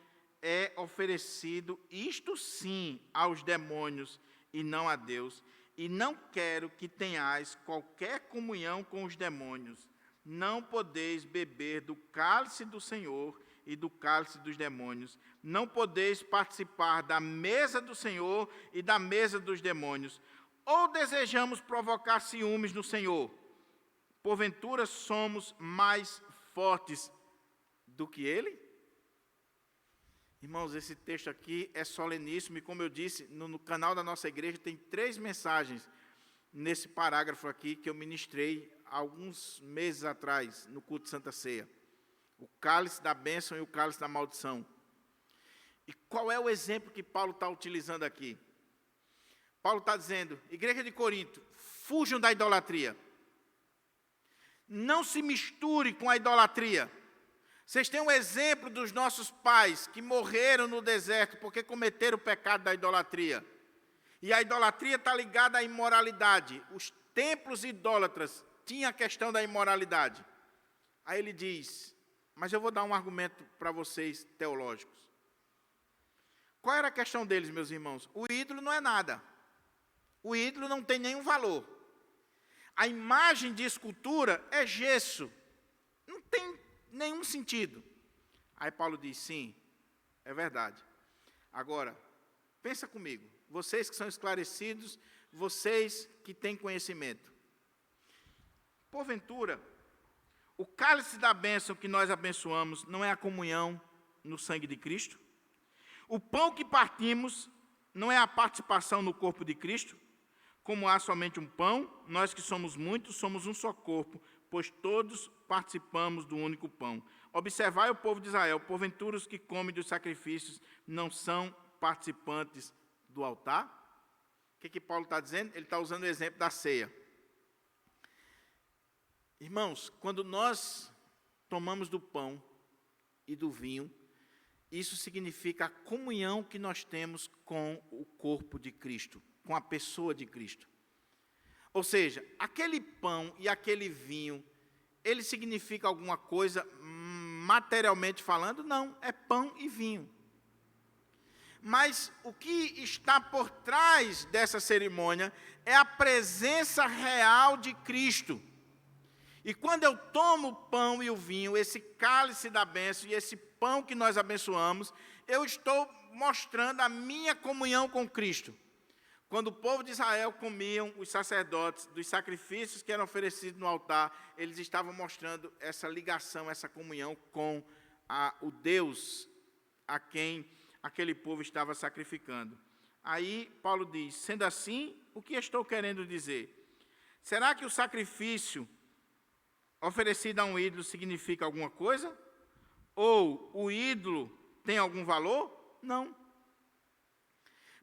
é oferecido, isto sim, aos demônios e não a Deus. E não quero que tenhais qualquer comunhão com os demônios. Não podeis beber do cálice do Senhor e do cálice dos demônios. Não podeis participar da mesa do Senhor e da mesa dos demônios. Ou desejamos provocar ciúmes no Senhor? Porventura somos mais fortes do que Ele? Irmãos, esse texto aqui é soleníssimo e, como eu disse, no canal da nossa igreja tem 3 mensagens nesse parágrafo aqui que eu ministrei há alguns meses atrás no culto de Santa Ceia. O cálice da bênção e o cálice da maldição. E qual é o exemplo que Paulo está utilizando aqui? Paulo está dizendo, igreja de Corinto, fujam da idolatria. Não se misture com a idolatria. Vocês têm um exemplo dos nossos pais que morreram no deserto porque cometeram o pecado da idolatria. E a idolatria está ligada à imoralidade. Os templos idólatras tinham a questão da imoralidade. Aí ele diz, mas eu vou dar um argumento para vocês teológicos. Qual era a questão deles, meus irmãos? O ídolo não é nada. O ídolo não tem nenhum valor. A imagem de escultura é gesso. Não tem nenhum sentido. Aí Paulo diz, sim, é verdade. Agora, pensa comigo. Vocês que são esclarecidos, vocês que têm conhecimento. Porventura, o cálice da bênção que nós abençoamos não é a comunhão no sangue de Cristo? O pão que partimos não é a participação no corpo de Cristo? Como há somente um pão, nós que somos muitos, somos um só corpo, pois todos participamos do único pão. Observai o povo de Israel, porventura os que comem dos sacrifícios não são participantes do altar? O que Paulo está dizendo? Ele está usando o exemplo da ceia. Irmãos, quando nós tomamos do pão e do vinho, isso significa a comunhão que nós temos com o corpo de Cristo, com a pessoa de Cristo. Ou seja, aquele pão e aquele vinho, ele significa alguma coisa materialmente falando? Não, é pão e vinho. Mas o que está por trás dessa cerimônia é a presença real de Cristo. E quando eu tomo o pão e o vinho, esse cálice da bênção e esse pão que nós abençoamos, eu estou mostrando a minha comunhão com Cristo. Quando o povo de Israel comiam os sacerdotes dos sacrifícios que eram oferecidos no altar, eles estavam mostrando essa ligação, essa comunhão com o Deus a quem aquele povo estava sacrificando. Aí Paulo diz: sendo assim, o que estou querendo dizer? Será que o sacrifício oferecido a um ídolo significa alguma coisa? Ou o ídolo tem algum valor? Não.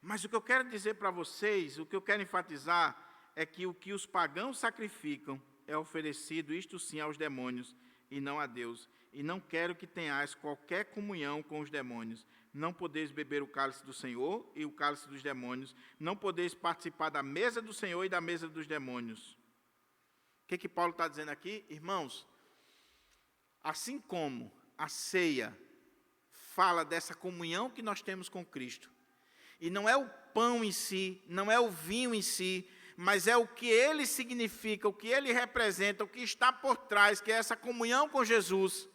Mas o que eu quero dizer para vocês, o que eu quero enfatizar, é que o que os pagãos sacrificam é oferecido, isto sim, aos demônios e não a Deus. E não quero que tenhais qualquer comunhão com os demônios. Não podeis beber o cálice do Senhor e o cálice dos demônios. Não podeis participar da mesa do Senhor e da mesa dos demônios. O que Paulo está dizendo aqui? Irmãos, assim como a ceia fala dessa comunhão que nós temos com Cristo, e não é o pão em si, não é o vinho em si, mas é o que ele significa, o que ele representa, o que está por trás, que é essa comunhão com Jesus.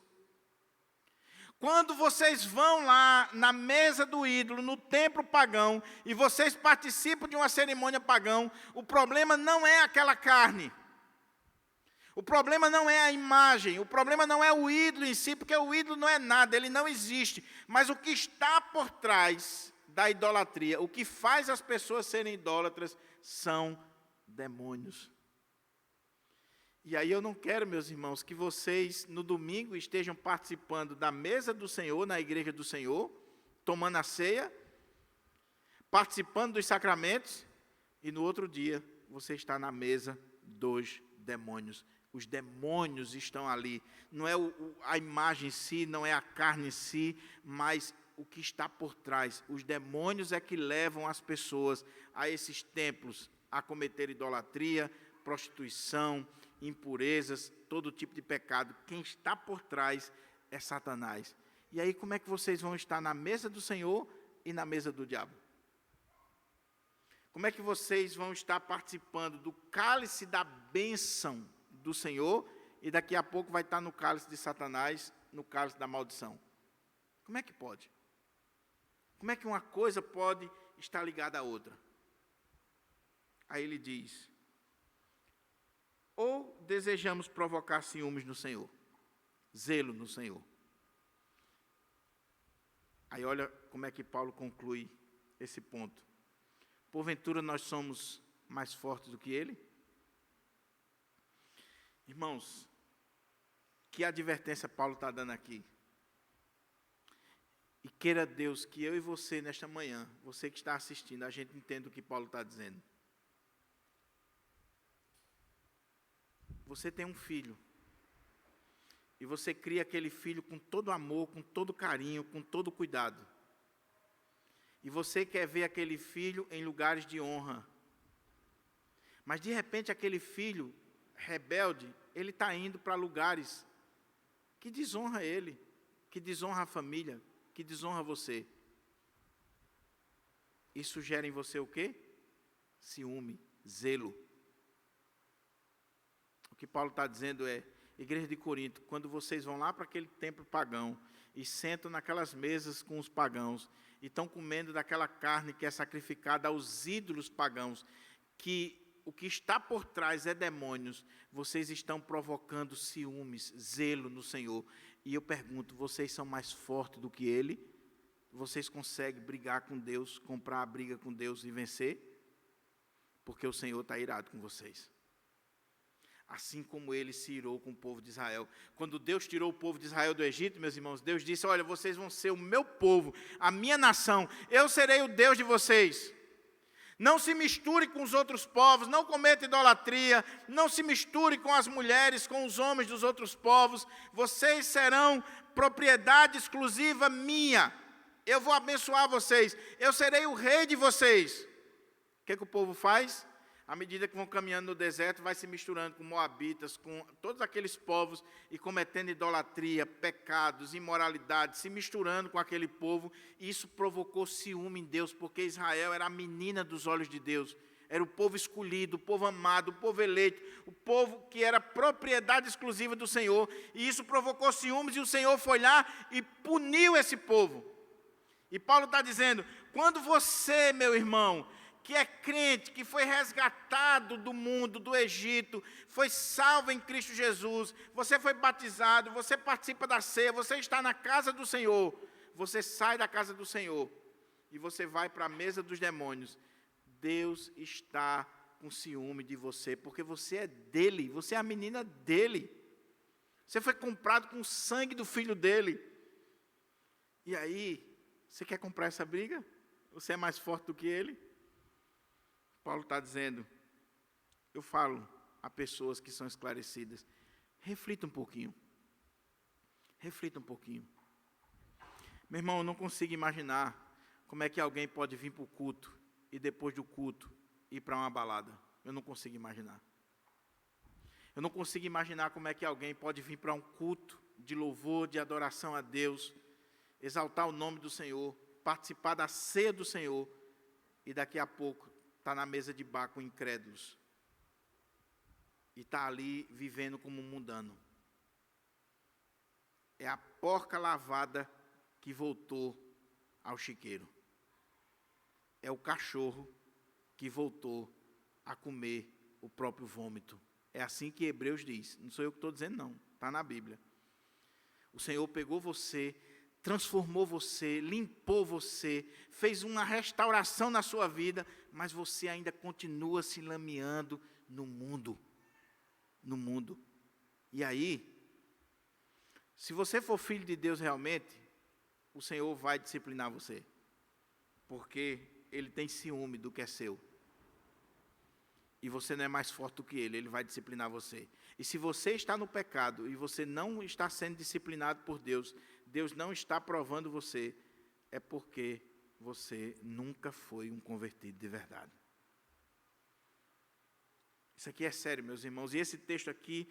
Quando vocês vão lá na mesa do ídolo, no templo pagão, e vocês participam de uma cerimônia pagã, o problema não é aquela carne. O problema não é a imagem, o problema não é o ídolo em si, porque o ídolo não é nada, ele não existe. Mas o que está por trás da idolatria, o que faz as pessoas serem idólatras, são demônios. E aí eu não quero, meus irmãos, que vocês no domingo estejam participando da mesa do Senhor, na igreja do Senhor, tomando a ceia, participando dos sacramentos, e no outro dia você está na mesa dos demônios. Os demônios estão ali. Não é a imagem em si, não é a carne em si, mas o que está por trás. Os demônios é que levam as pessoas a esses templos a cometer idolatria, prostituição, impurezas, todo tipo de pecado. Quem está por trás é Satanás. E aí como é que vocês vão estar na mesa do Senhor e na mesa do diabo? Como é que vocês vão estar participando do cálice da bênção do Senhor e daqui a pouco vai estar no cálice de Satanás, no cálice da maldição? Como é que pode? Como é que uma coisa pode estar ligada à outra? Aí ele diz: ou desejamos provocar ciúmes no Senhor, zelo no Senhor. Aí olha como é que Paulo conclui esse ponto. Porventura nós somos mais fortes do que ele? Irmãos, que advertência Paulo está dando aqui. E queira Deus que eu e você, nesta manhã, você que está assistindo, a gente entenda o que Paulo está dizendo. Você tem um filho. E você cria aquele filho com todo amor, com todo carinho, com todo cuidado. E você quer ver aquele filho em lugares de honra. Mas de repente aquele filho rebelde, ele está indo para lugares que desonra ele, que desonra a família, que desonra você. Isso gera em você o quê? Ciúme, zelo. O que Paulo está dizendo é: igreja de Corinto, quando vocês vão lá para aquele templo pagão e sentam naquelas mesas com os pagãos e estão comendo daquela carne que é sacrificada aos ídolos pagãos, que o que está por trás é demônios, vocês estão provocando ciúmes, zelo no Senhor. E eu pergunto, vocês são mais fortes do que ele? Vocês conseguem brigar com Deus, comprar a briga com Deus e vencer? Porque o Senhor está irado com vocês. Assim como ele se irou com o povo de Israel. Quando Deus tirou o povo de Israel do Egito, meus irmãos, Deus disse: olha, vocês vão ser o meu povo, a minha nação, eu serei o Deus de vocês. Não se misture com os outros povos, não cometa idolatria, não se misture com as mulheres, com os homens dos outros povos. Vocês serão propriedade exclusiva minha. Eu vou abençoar vocês, eu serei o rei de vocês. O que o povo faz? À medida que vão caminhando no deserto, vai se misturando com moabitas, com todos aqueles povos, e cometendo idolatria, pecados, imoralidade, se misturando com aquele povo. E isso provocou ciúme em Deus, porque Israel era a menina dos olhos de Deus. Era o povo escolhido, o povo amado, o povo eleito, o povo que era propriedade exclusiva do Senhor. E isso provocou ciúmes, e o Senhor foi lá e puniu esse povo. E Paulo está dizendo: quando você, meu irmão, que é crente, que foi resgatado do mundo, do Egito, foi salvo em Cristo Jesus, você foi batizado, você participa da ceia, você está na casa do Senhor, você sai da casa do Senhor e você vai para a mesa dos demônios, Deus está com ciúme de você, porque você é dele, você é a menina dele. Você foi comprado com o sangue do filho dele. E aí, você quer comprar essa briga? Você é mais forte do que ele? Paulo está dizendo, eu falo a pessoas que são esclarecidas, reflita um pouquinho. Reflita um pouquinho. Meu irmão, eu não consigo imaginar como é que alguém pode vir para o culto e depois do culto ir para uma balada. Eu não consigo imaginar. Eu não consigo imaginar como é que alguém pode vir para um culto de louvor, de adoração a Deus, exaltar o nome do Senhor, participar da ceia do Senhor, e daqui a pouco está na mesa de bar com incrédulos. E está ali vivendo como um mundano. É a porca lavada que voltou ao chiqueiro. É o cachorro que voltou a comer o próprio vômito. É assim que Hebreus diz. Não sou eu que estou dizendo, não. Está na Bíblia. O Senhor pegou você, transformou você, limpou você, fez uma restauração na sua vida, mas você ainda continua se lameando no mundo. No mundo. E aí, se você for filho de Deus realmente, o Senhor vai disciplinar você. Porque Ele tem ciúme do que é seu. E você não é mais forte do que Ele vai disciplinar você. E se você está no pecado e você não está sendo disciplinado por Deus, Deus não está provando você, é porque você nunca foi um convertido de verdade. Isso aqui é sério, meus irmãos. E esse texto aqui,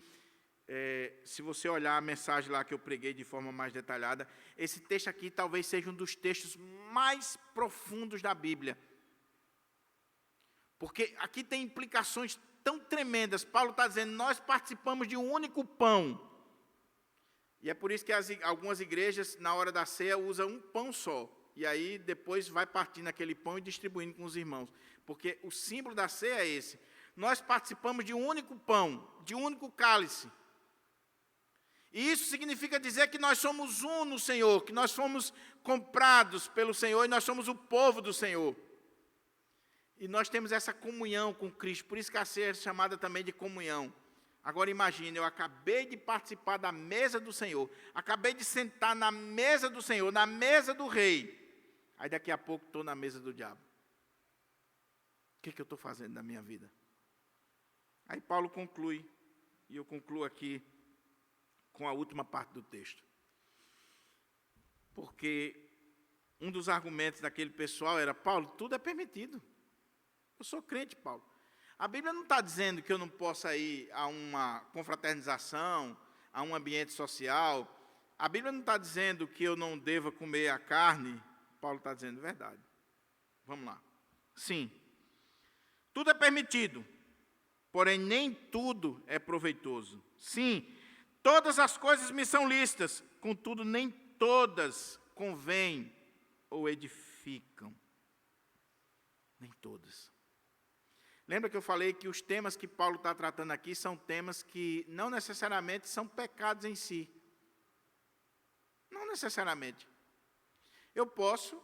se você olhar a mensagem lá que eu preguei de forma mais detalhada, esse texto aqui talvez seja um dos textos mais profundos da Bíblia. Porque aqui tem implicações tão tremendas. Paulo está dizendo, nós participamos de um único pão. E é por isso que algumas igrejas, na hora da ceia, usam um pão só. E aí, depois, vai partindo aquele pão e distribuindo com os irmãos. Porque o símbolo da ceia é esse. Nós participamos de um único pão, de um único cálice. E isso significa dizer que nós somos um no Senhor, que nós fomos comprados pelo Senhor e nós somos o povo do Senhor. E nós temos essa comunhão com Cristo, por isso que a ceia é chamada também de comunhão. Agora imagine, eu acabei de participar da mesa do Senhor, acabei de sentar na mesa do Senhor, na mesa do rei. Aí daqui a pouco estou na mesa do diabo. O que eu estou fazendo na minha vida? Aí Paulo conclui, e eu concluo aqui com a última parte do texto. Porque um dos argumentos daquele pessoal era, Paulo, tudo é permitido. Eu sou crente, Paulo. A Bíblia não está dizendo que eu não possa ir a uma confraternização, a um ambiente social. A Bíblia não está dizendo que eu não deva comer a carne. Paulo está dizendo verdade. Vamos lá. Sim, tudo é permitido, porém nem tudo é proveitoso. Sim, todas as coisas me são lícitas, contudo nem todas convêm ou edificam. Nem todas. Lembra que eu falei que os temas que Paulo está tratando aqui são temas que não necessariamente são pecados em si. Não necessariamente. Eu posso,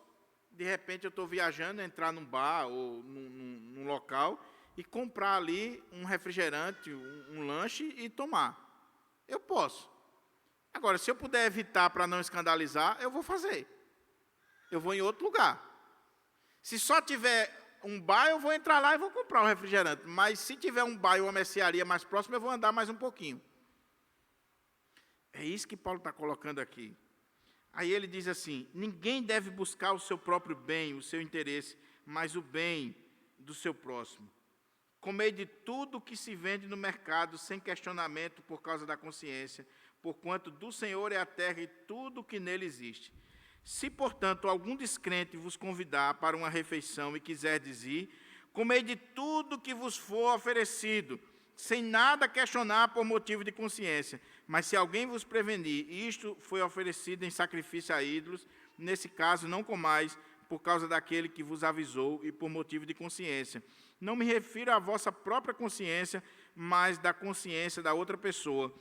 de repente eu estou viajando, entrar num bar ou num local e comprar ali um refrigerante, um lanche e tomar. Eu posso. Agora, se eu puder evitar para não escandalizar, eu vou fazer. Eu vou em outro lugar. Se só tiver um bar, eu vou entrar lá e vou comprar um refrigerante. Mas se tiver um bar e uma mercearia mais próxima, eu vou andar mais um pouquinho. É isso que Paulo está colocando aqui. Aí ele diz assim, ninguém deve buscar o seu próprio bem, o seu interesse, mas o bem do seu próximo. Comei de tudo que se vende no mercado, sem questionamento por causa da consciência, porquanto do Senhor é a terra e tudo o que nele existe. Se, portanto, algum descrente vos convidar para uma refeição e quiserdes ir, comei de tudo que vos for oferecido, sem nada questionar por motivo de consciência. Mas se alguém vos prevenir, isto foi oferecido em sacrifício a ídolos, nesse caso não comais, por causa daquele que vos avisou e por motivo de consciência. Não me refiro à vossa própria consciência, mas da consciência da outra pessoa.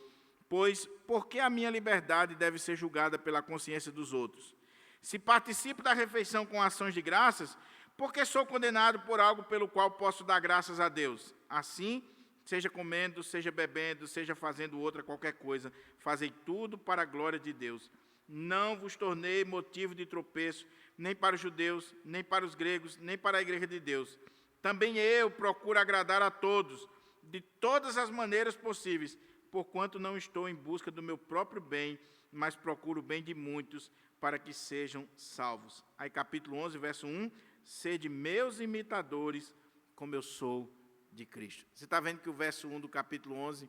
Pois, por que a minha liberdade deve ser julgada pela consciência dos outros? Se participo da refeição com ações de graças, porque sou condenado por algo pelo qual posso dar graças a Deus. Assim, seja comendo, seja bebendo, seja fazendo outra qualquer coisa, fazei tudo para a glória de Deus. Não vos tornei motivo de tropeço, nem para os judeus, nem para os gregos, nem para a igreja de Deus. Também eu procuro agradar a todos, de todas as maneiras possíveis, porquanto não estou em busca do meu próprio bem, mas procuro o bem de muitos, para que sejam salvos. Aí capítulo 11, verso 1, sede meus imitadores, como eu sou de Cristo. Você está vendo que o verso 1 do capítulo 11,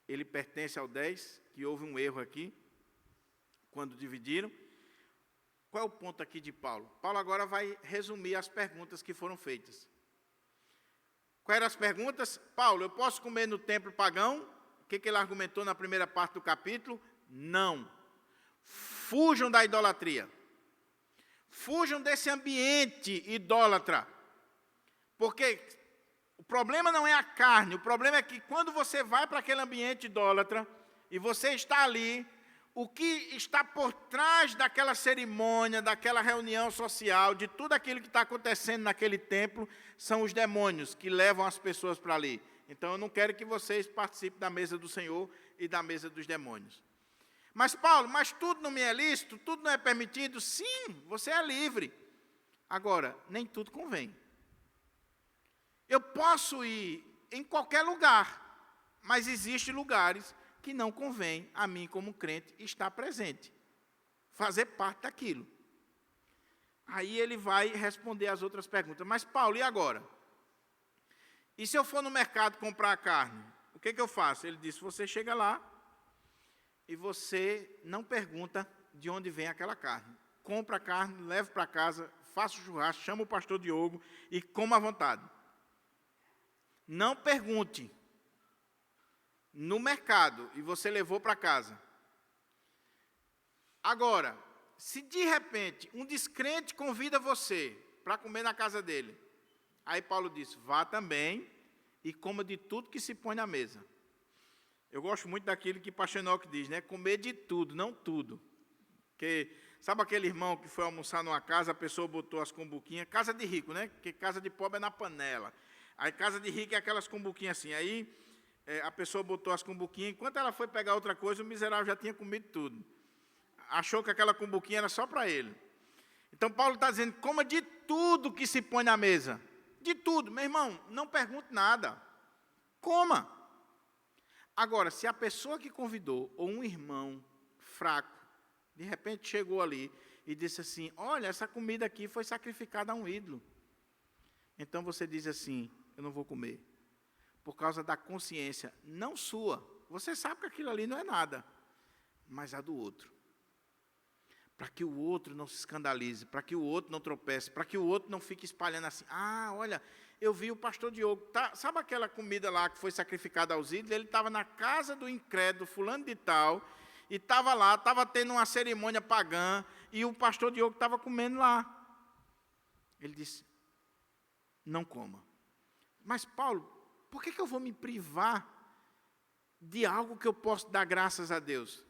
ele pertence ao 10, que houve um erro aqui, quando dividiram. Qual é o ponto aqui de Paulo? Paulo agora vai resumir as perguntas que foram feitas. Quais eram as perguntas? Paulo, eu posso comer no templo pagão? O que ele argumentou na primeira parte do capítulo? Não. Fujam da idolatria. Fujam desse ambiente idólatra. Porque o problema não é a carne, o problema é que quando você vai para aquele ambiente idólatra e você está ali, o que está por trás daquela cerimônia, daquela reunião social, de tudo aquilo que está acontecendo naquele templo, são os demônios que levam as pessoas para ali. Então eu não quero que vocês participem da mesa do Senhor e da mesa dos demônios. Mas Paulo, mas tudo não me é lícito, tudo não é permitido? Sim, você é livre. Agora, nem tudo convém. Eu posso ir em qualquer lugar, mas existem lugares que não convém a mim, como crente, estar presente, fazer parte daquilo. Aí ele vai responder as outras perguntas. Mas Paulo, e agora? E se eu for no mercado comprar a carne, o que eu faço? Ele disse, você chega lá, e você não pergunta de onde vem aquela carne. Compra a carne, leva para casa, faça o churrasco, chama o pastor Diogo e coma à vontade. Não pergunte. No mercado, e você levou para casa. Agora, se de repente um descrente convida você para comer na casa dele, aí Paulo diz, vá também e coma de tudo que se põe na mesa. Eu gosto muito daquilo que Pastor Enoque diz, né? Comer de tudo, não tudo. Porque, sabe aquele irmão que foi almoçar numa casa, a pessoa botou as cumbuquinhas, casa de rico, né? Porque casa de pobre é na panela. Aí casa de rico é aquelas cumbuquinhas assim. Aí a pessoa botou as cumbuquinhas, enquanto ela foi pegar outra coisa, o miserável já tinha comido tudo. Achou que aquela cumbuquinha era só para ele. Então Paulo está dizendo, coma de tudo que se põe na mesa. De tudo. Meu irmão, não pergunte nada. Coma. Agora, se a pessoa que convidou, ou um irmão fraco, de repente chegou ali e disse assim, olha, essa comida aqui foi sacrificada a um ídolo. Então você diz assim, eu não vou comer. Por causa da consciência, não sua. Você sabe que aquilo ali não é nada, mas a do outro. Para que o outro não se escandalize, para que o outro não tropece, para que o outro não fique espalhando assim, olha, eu vi o pastor Diogo, sabe aquela comida lá que foi sacrificada aos ídolos? Ele estava na casa do incrédulo, fulano de tal, e estava lá, estava tendo uma cerimônia pagã, e o pastor Diogo estava comendo lá. Ele disse, não coma. Mas Paulo, por que eu vou me privar de algo que eu posso dar graças a Deus?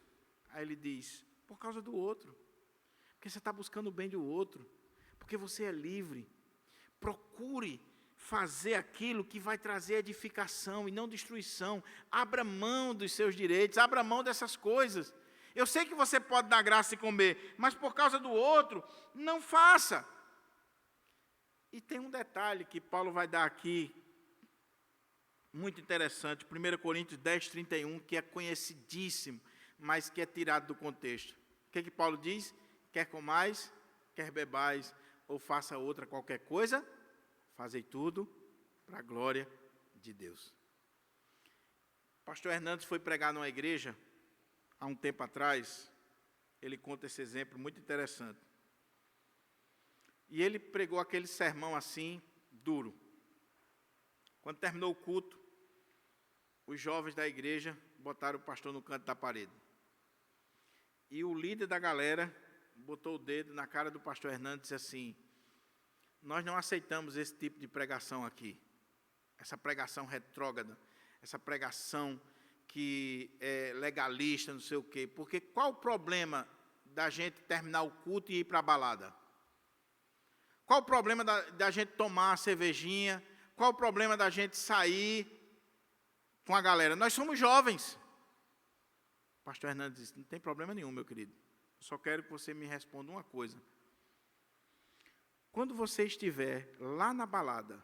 Aí ele diz, por causa do outro. Porque você está buscando o bem do outro. Porque você é livre. Procure fazer aquilo que vai trazer edificação e não destruição. Abra mão dos seus direitos, abra mão dessas coisas. Eu sei que você pode dar graça e comer, mas por causa do outro, não faça. E tem um detalhe que Paulo vai dar aqui, muito interessante, 1 Coríntios 10, 31, que é conhecidíssimo, mas que é tirado do contexto. O que Paulo diz? Quer comais, quer bebais, ou faça outra qualquer coisa, fazei tudo para a glória de Deus. O pastor Hernandes foi pregar numa igreja, há um tempo atrás, ele conta esse exemplo muito interessante. E ele pregou aquele sermão assim, duro. Quando terminou o culto, os jovens da igreja botaram o pastor no canto da parede. E o líder da galera botou o dedo na cara do pastor Hernandes e disse assim, nós não aceitamos esse tipo de pregação aqui. Essa pregação retrógrada, essa pregação que é legalista, não sei o quê. Porque qual o problema da gente terminar o culto e ir para a balada? Qual o problema da gente tomar uma cervejinha? Qual o problema da gente sair com a galera? Nós somos jovens. O pastor Hernandes disse, não tem problema nenhum, meu querido. Eu só quero que você me responda uma coisa. Quando você estiver lá na balada,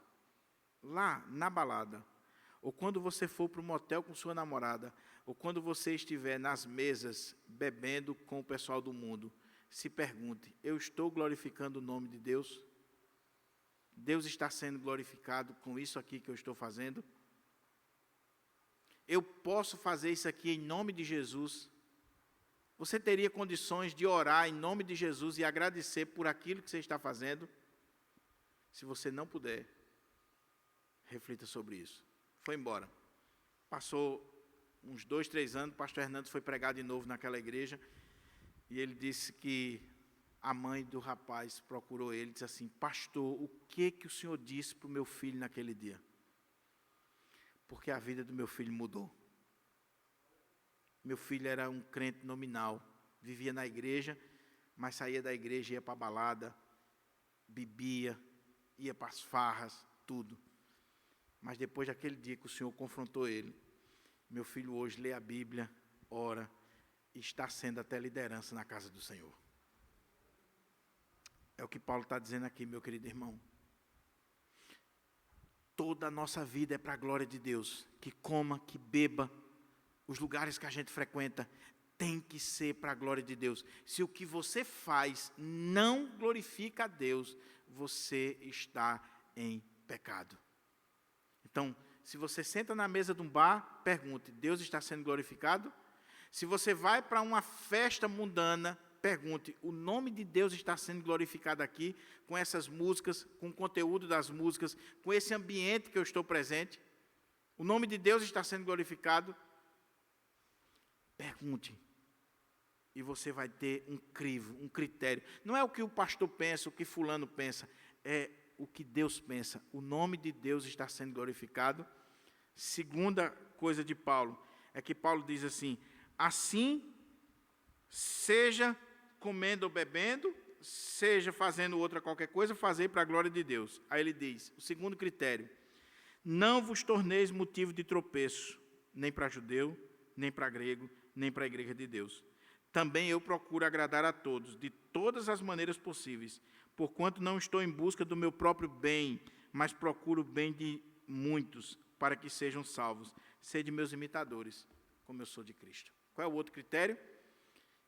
ou quando você for para um motel com sua namorada, ou quando você estiver nas mesas bebendo com o pessoal do mundo, se pergunte, eu estou glorificando o nome de Deus? Deus está sendo glorificado com isso aqui que eu estou fazendo? Eu posso fazer isso aqui em nome de Jesus? Você teria condições de orar em nome de Jesus e agradecer por aquilo que você está fazendo? Se você não puder, reflita sobre isso. Foi embora. Passou uns 2, 3 anos, o pastor Hernandes foi pregar de novo naquela igreja, e ele disse que a mãe do rapaz procurou ele e disse assim, pastor, o que o senhor disse para o meu filho naquele dia? Porque a vida do meu filho mudou. Meu filho era um crente nominal, vivia na igreja, mas saía da igreja, ia para a balada, bebia, ia para as farras, tudo. Mas depois daquele dia que o Senhor confrontou ele, meu filho hoje lê a Bíblia, ora, e está sendo até liderança na casa do Senhor. É o que Paulo está dizendo aqui, meu querido irmão. Toda a nossa vida é para a glória de Deus. Que coma, que beba, os lugares que a gente frequenta, tem que ser para a glória de Deus. Se o que você faz não glorifica a Deus, você está em pecado. Então, se você senta na mesa de um bar, pergunte, Deus está sendo glorificado? Se você vai para uma festa mundana, pergunte, o nome de Deus está sendo glorificado aqui, com essas músicas, com o conteúdo das músicas, com esse ambiente que eu estou presente? O nome de Deus está sendo glorificado? Pergunte. E você vai ter um crivo, um critério. Não é o que o pastor pensa, o que fulano pensa, é o que Deus pensa. O nome de Deus está sendo glorificado. Segunda coisa de Paulo, é que Paulo diz assim, assim, seja comendo ou bebendo, seja fazendo outra qualquer coisa, fazer para a glória de Deus. Aí ele diz, o segundo critério, não vos torneis motivo de tropeço, nem para judeu, nem para grego, nem para a igreja de Deus. Também eu procuro agradar a todos, de todas as maneiras possíveis, porquanto não estou em busca do meu próprio bem, mas procuro o bem de muitos, para que sejam salvos. Sede meus imitadores, como eu sou de Cristo. Qual é o outro critério?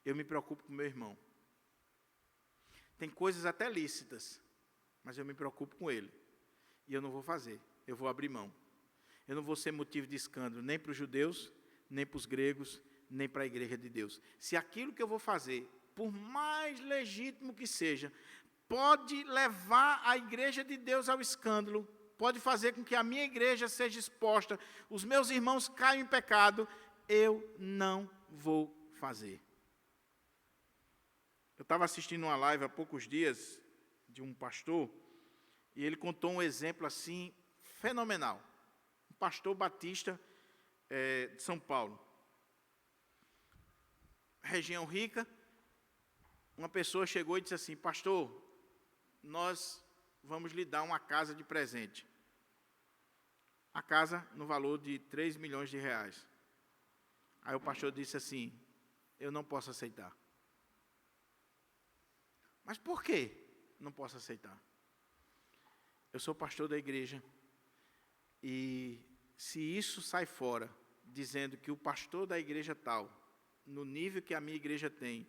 Eu me preocupo com o meu irmão. Tem coisas até lícitas, mas eu me preocupo com ele. E eu não vou fazer, eu vou abrir mão. Eu não vou ser motivo de escândalo, nem para os judeus, nem para os gregos, nem para a igreja de Deus. Se aquilo que eu vou fazer, por mais legítimo que seja, pode levar a igreja de Deus ao escândalo, pode fazer com que a minha igreja seja exposta, os meus irmãos caiam em pecado, eu não vou fazer. Eu estava assistindo uma live há poucos dias, de um pastor, e ele contou um exemplo assim, fenomenal. Um pastor batista de São Paulo. Região rica, uma pessoa chegou e disse assim, pastor, nós vamos lhe dar uma casa de presente. A casa no valor de 3 milhões de reais. Aí o pastor disse assim, eu não posso aceitar. Mas por que não posso aceitar? Eu sou pastor da igreja e se isso sai fora, dizendo que o pastor da igreja tal, no nível que a minha igreja tem,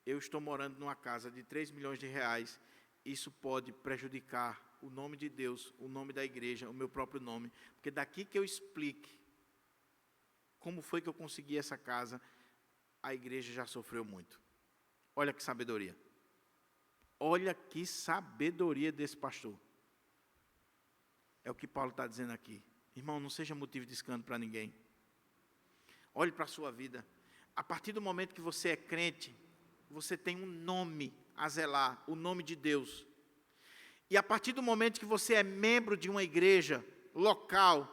eu estou morando numa casa de 3 milhões de reais, isso pode prejudicar o nome de Deus, o nome da igreja, o meu próprio nome. Porque daqui que eu explique como foi que eu consegui essa casa, a igreja já sofreu muito. Olha que sabedoria. Olha que sabedoria desse pastor. É o que Paulo está dizendo aqui. Irmão, não seja motivo de escândalo para ninguém. Olhe para a sua vida. A partir do momento que você é crente, você tem um nome a zelar, o nome de Deus. E a partir do momento que você é membro de uma igreja local,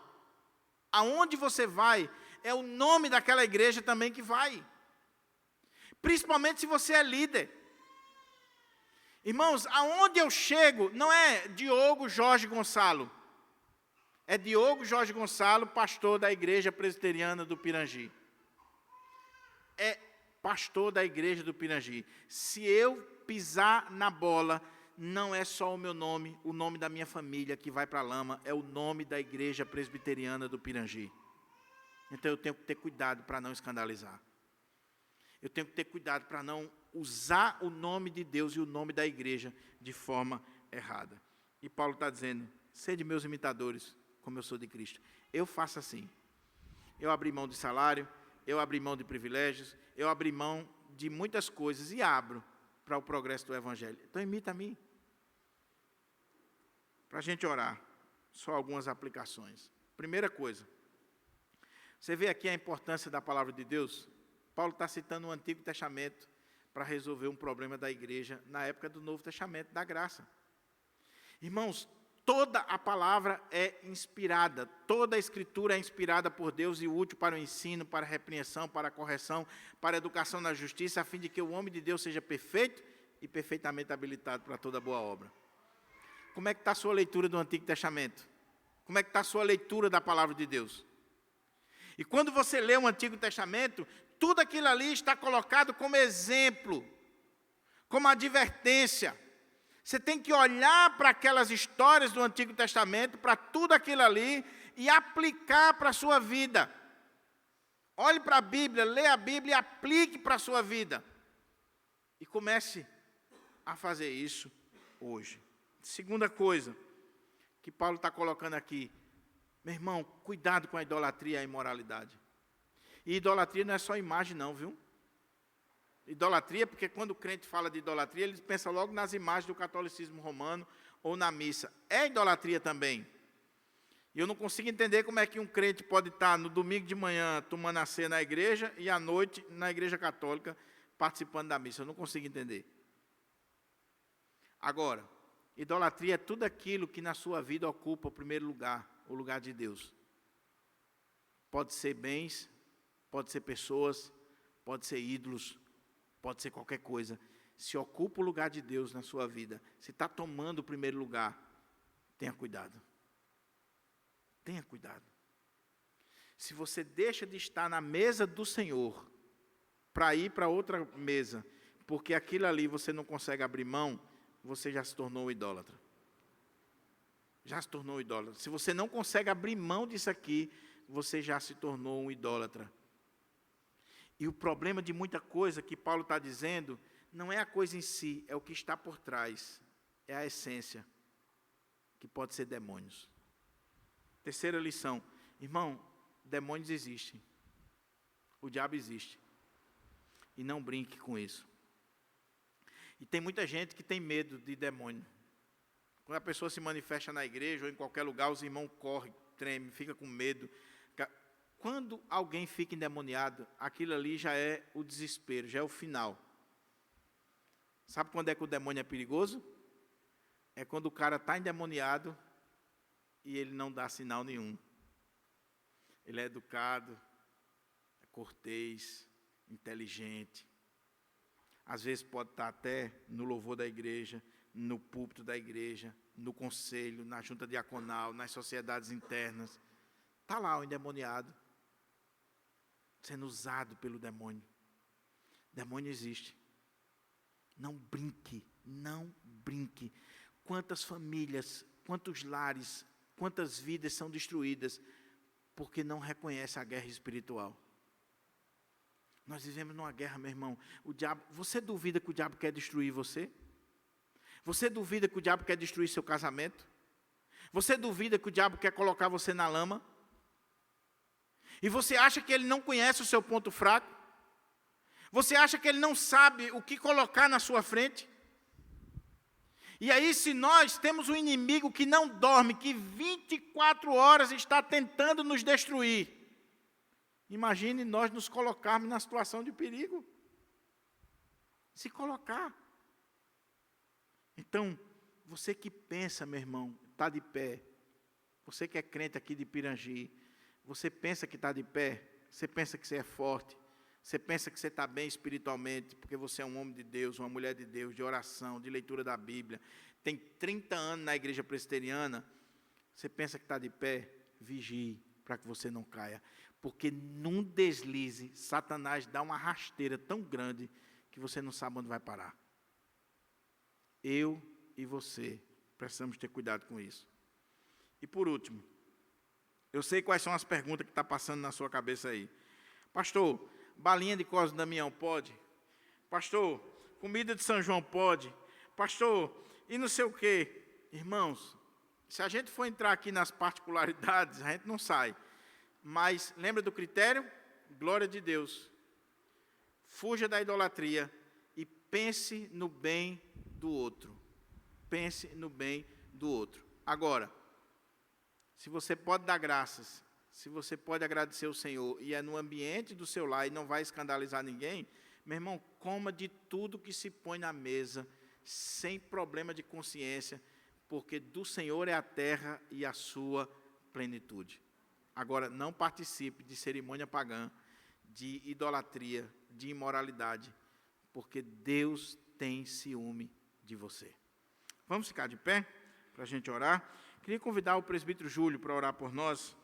aonde você vai, é o nome daquela igreja também que vai. Principalmente se você é líder. Irmãos, aonde eu chego, não é Diogo Jorge Gonçalo. É Diogo Jorge Gonçalo, pastor da igreja presbiteriana do Pirangi. É pastor da igreja do Pirangi. Se eu pisar na bola, não é só o meu nome, o nome da minha família que vai para a lama, é o nome da igreja presbiteriana do Pirangi. Então eu tenho que ter cuidado para não escandalizar. Eu tenho que ter cuidado para não usar o nome de Deus e o nome da igreja de forma errada. E Paulo está dizendo, sede meus imitadores, como eu sou de Cristo. Eu faço assim. Eu abri mão de salário, eu abri mão de privilégios, eu abri mão de muitas coisas e abro para o progresso do Evangelho. Então imita a mim. Para a gente orar, só algumas aplicações. Primeira coisa, você vê aqui a importância da palavra de Deus? Paulo está citando o Antigo Testamento para resolver um problema da igreja na época do Novo Testamento, da graça. Irmãos, toda a palavra é inspirada, toda a Escritura é inspirada por Deus e útil para o ensino, para a repreensão, para a correção, para a educação na justiça, a fim de que o homem de Deus seja perfeito e perfeitamente habilitado para toda boa obra. Como é que está a sua leitura do Antigo Testamento? Como é que está a sua leitura da palavra de Deus? E quando você lê o Antigo Testamento, tudo aquilo ali está colocado como exemplo, como advertência. Você tem que olhar para aquelas histórias do Antigo Testamento, para tudo aquilo ali, e aplicar para a sua vida. Olhe para a Bíblia, leia a Bíblia e aplique para a sua vida. E comece a fazer isso hoje. Segunda coisa que Paulo está colocando aqui. Meu irmão, cuidado com a idolatria e a imoralidade. E idolatria não é só imagem não, viu? Idolatria, porque quando o crente fala de idolatria, ele pensa logo nas imagens do catolicismo romano ou na missa. É idolatria também. E eu não consigo entender como é que um crente pode estar no domingo de manhã tomando a ceia na igreja e à noite na igreja católica participando da missa. Eu não consigo entender. Agora, idolatria é tudo aquilo que na sua vida ocupa o primeiro lugar, o lugar de Deus. Pode ser bens, pode ser pessoas, pode ser ídolos, pode ser qualquer coisa. Se ocupa o lugar de Deus na sua vida, se está tomando o primeiro lugar, tenha cuidado. Tenha cuidado. Se você deixa de estar na mesa do Senhor, para ir para outra mesa, porque aquilo ali você não consegue abrir mão, você já se tornou um idólatra. Já se tornou um idólatra. Se você não consegue abrir mão disso aqui, você já se tornou um idólatra. E o problema de muita coisa que Paulo está dizendo, não é a coisa em si, é o que está por trás. É a essência, que pode ser demônios. Terceira lição. Irmão, demônios existem. O diabo existe. E não brinque com isso. E tem muita gente que tem medo de demônio. Quando a pessoa se manifesta na igreja ou em qualquer lugar, os irmãos correm, tremem, ficam com medo. Quando alguém fica endemoniado, aquilo ali já é o desespero, já é o final. Sabe quando é que o demônio é perigoso? É quando o cara está endemoniado e ele não dá sinal nenhum. Ele é educado, é cortês, inteligente. Às vezes pode estar até no louvor da igreja, no púlpito da igreja, no conselho, na junta diaconal, nas sociedades internas. Está lá o endemoniado, sendo usado pelo demônio. Demônio existe. Não brinque, não brinque. Quantas famílias, quantos lares, quantas vidas são destruídas porque não reconhecem a guerra espiritual. Nós vivemos numa guerra, meu irmão. O diabo, você duvida que o diabo quer destruir você? Você duvida que o diabo quer destruir seu casamento? Você duvida que o diabo quer colocar você na lama? E você acha que ele não conhece o seu ponto fraco? Você acha que ele não sabe o que colocar na sua frente? E aí, se nós temos um inimigo que não dorme, que 24 horas está tentando nos destruir, imagine nós nos colocarmos na situação de perigo. Se colocar. Então, você que pensa, meu irmão, está de pé. Você que é crente aqui de Pirangi, você pensa que está de pé, você pensa que você é forte, Você pensa que você está bem espiritualmente, porque você é um homem de Deus, uma mulher de Deus, de oração, de leitura da Bíblia, tem 30 anos na igreja presbiteriana, você pensa que está de pé? Vigie, para que você não caia. Porque num deslize, Satanás dá uma rasteira tão grande que você não sabe onde vai parar. Eu e você precisamos ter cuidado com isso. E por último, eu sei quais são as perguntas que estão passando na sua cabeça aí. Pastor, balinha de Cosme Damião pode? Pastor, comida de São João pode? Pastor, e não sei o quê? Irmãos, se a gente for entrar aqui nas particularidades, a gente não sai. Mas lembra do critério? Glória de Deus. Fuja da idolatria e pense no bem do outro. Pense no bem do outro. Agora, se você pode dar graças, se você pode agradecer ao Senhor e é no ambiente do seu lar e não vai escandalizar ninguém, meu irmão, coma de tudo que se põe na mesa, sem problema de consciência, porque do Senhor é a terra e a sua plenitude. Agora, não participe de cerimônia pagã, de idolatria, de imoralidade, porque Deus tem ciúme de você. Vamos ficar de pé para a gente orar? Queria convidar o presbítero Júlio para orar por nós.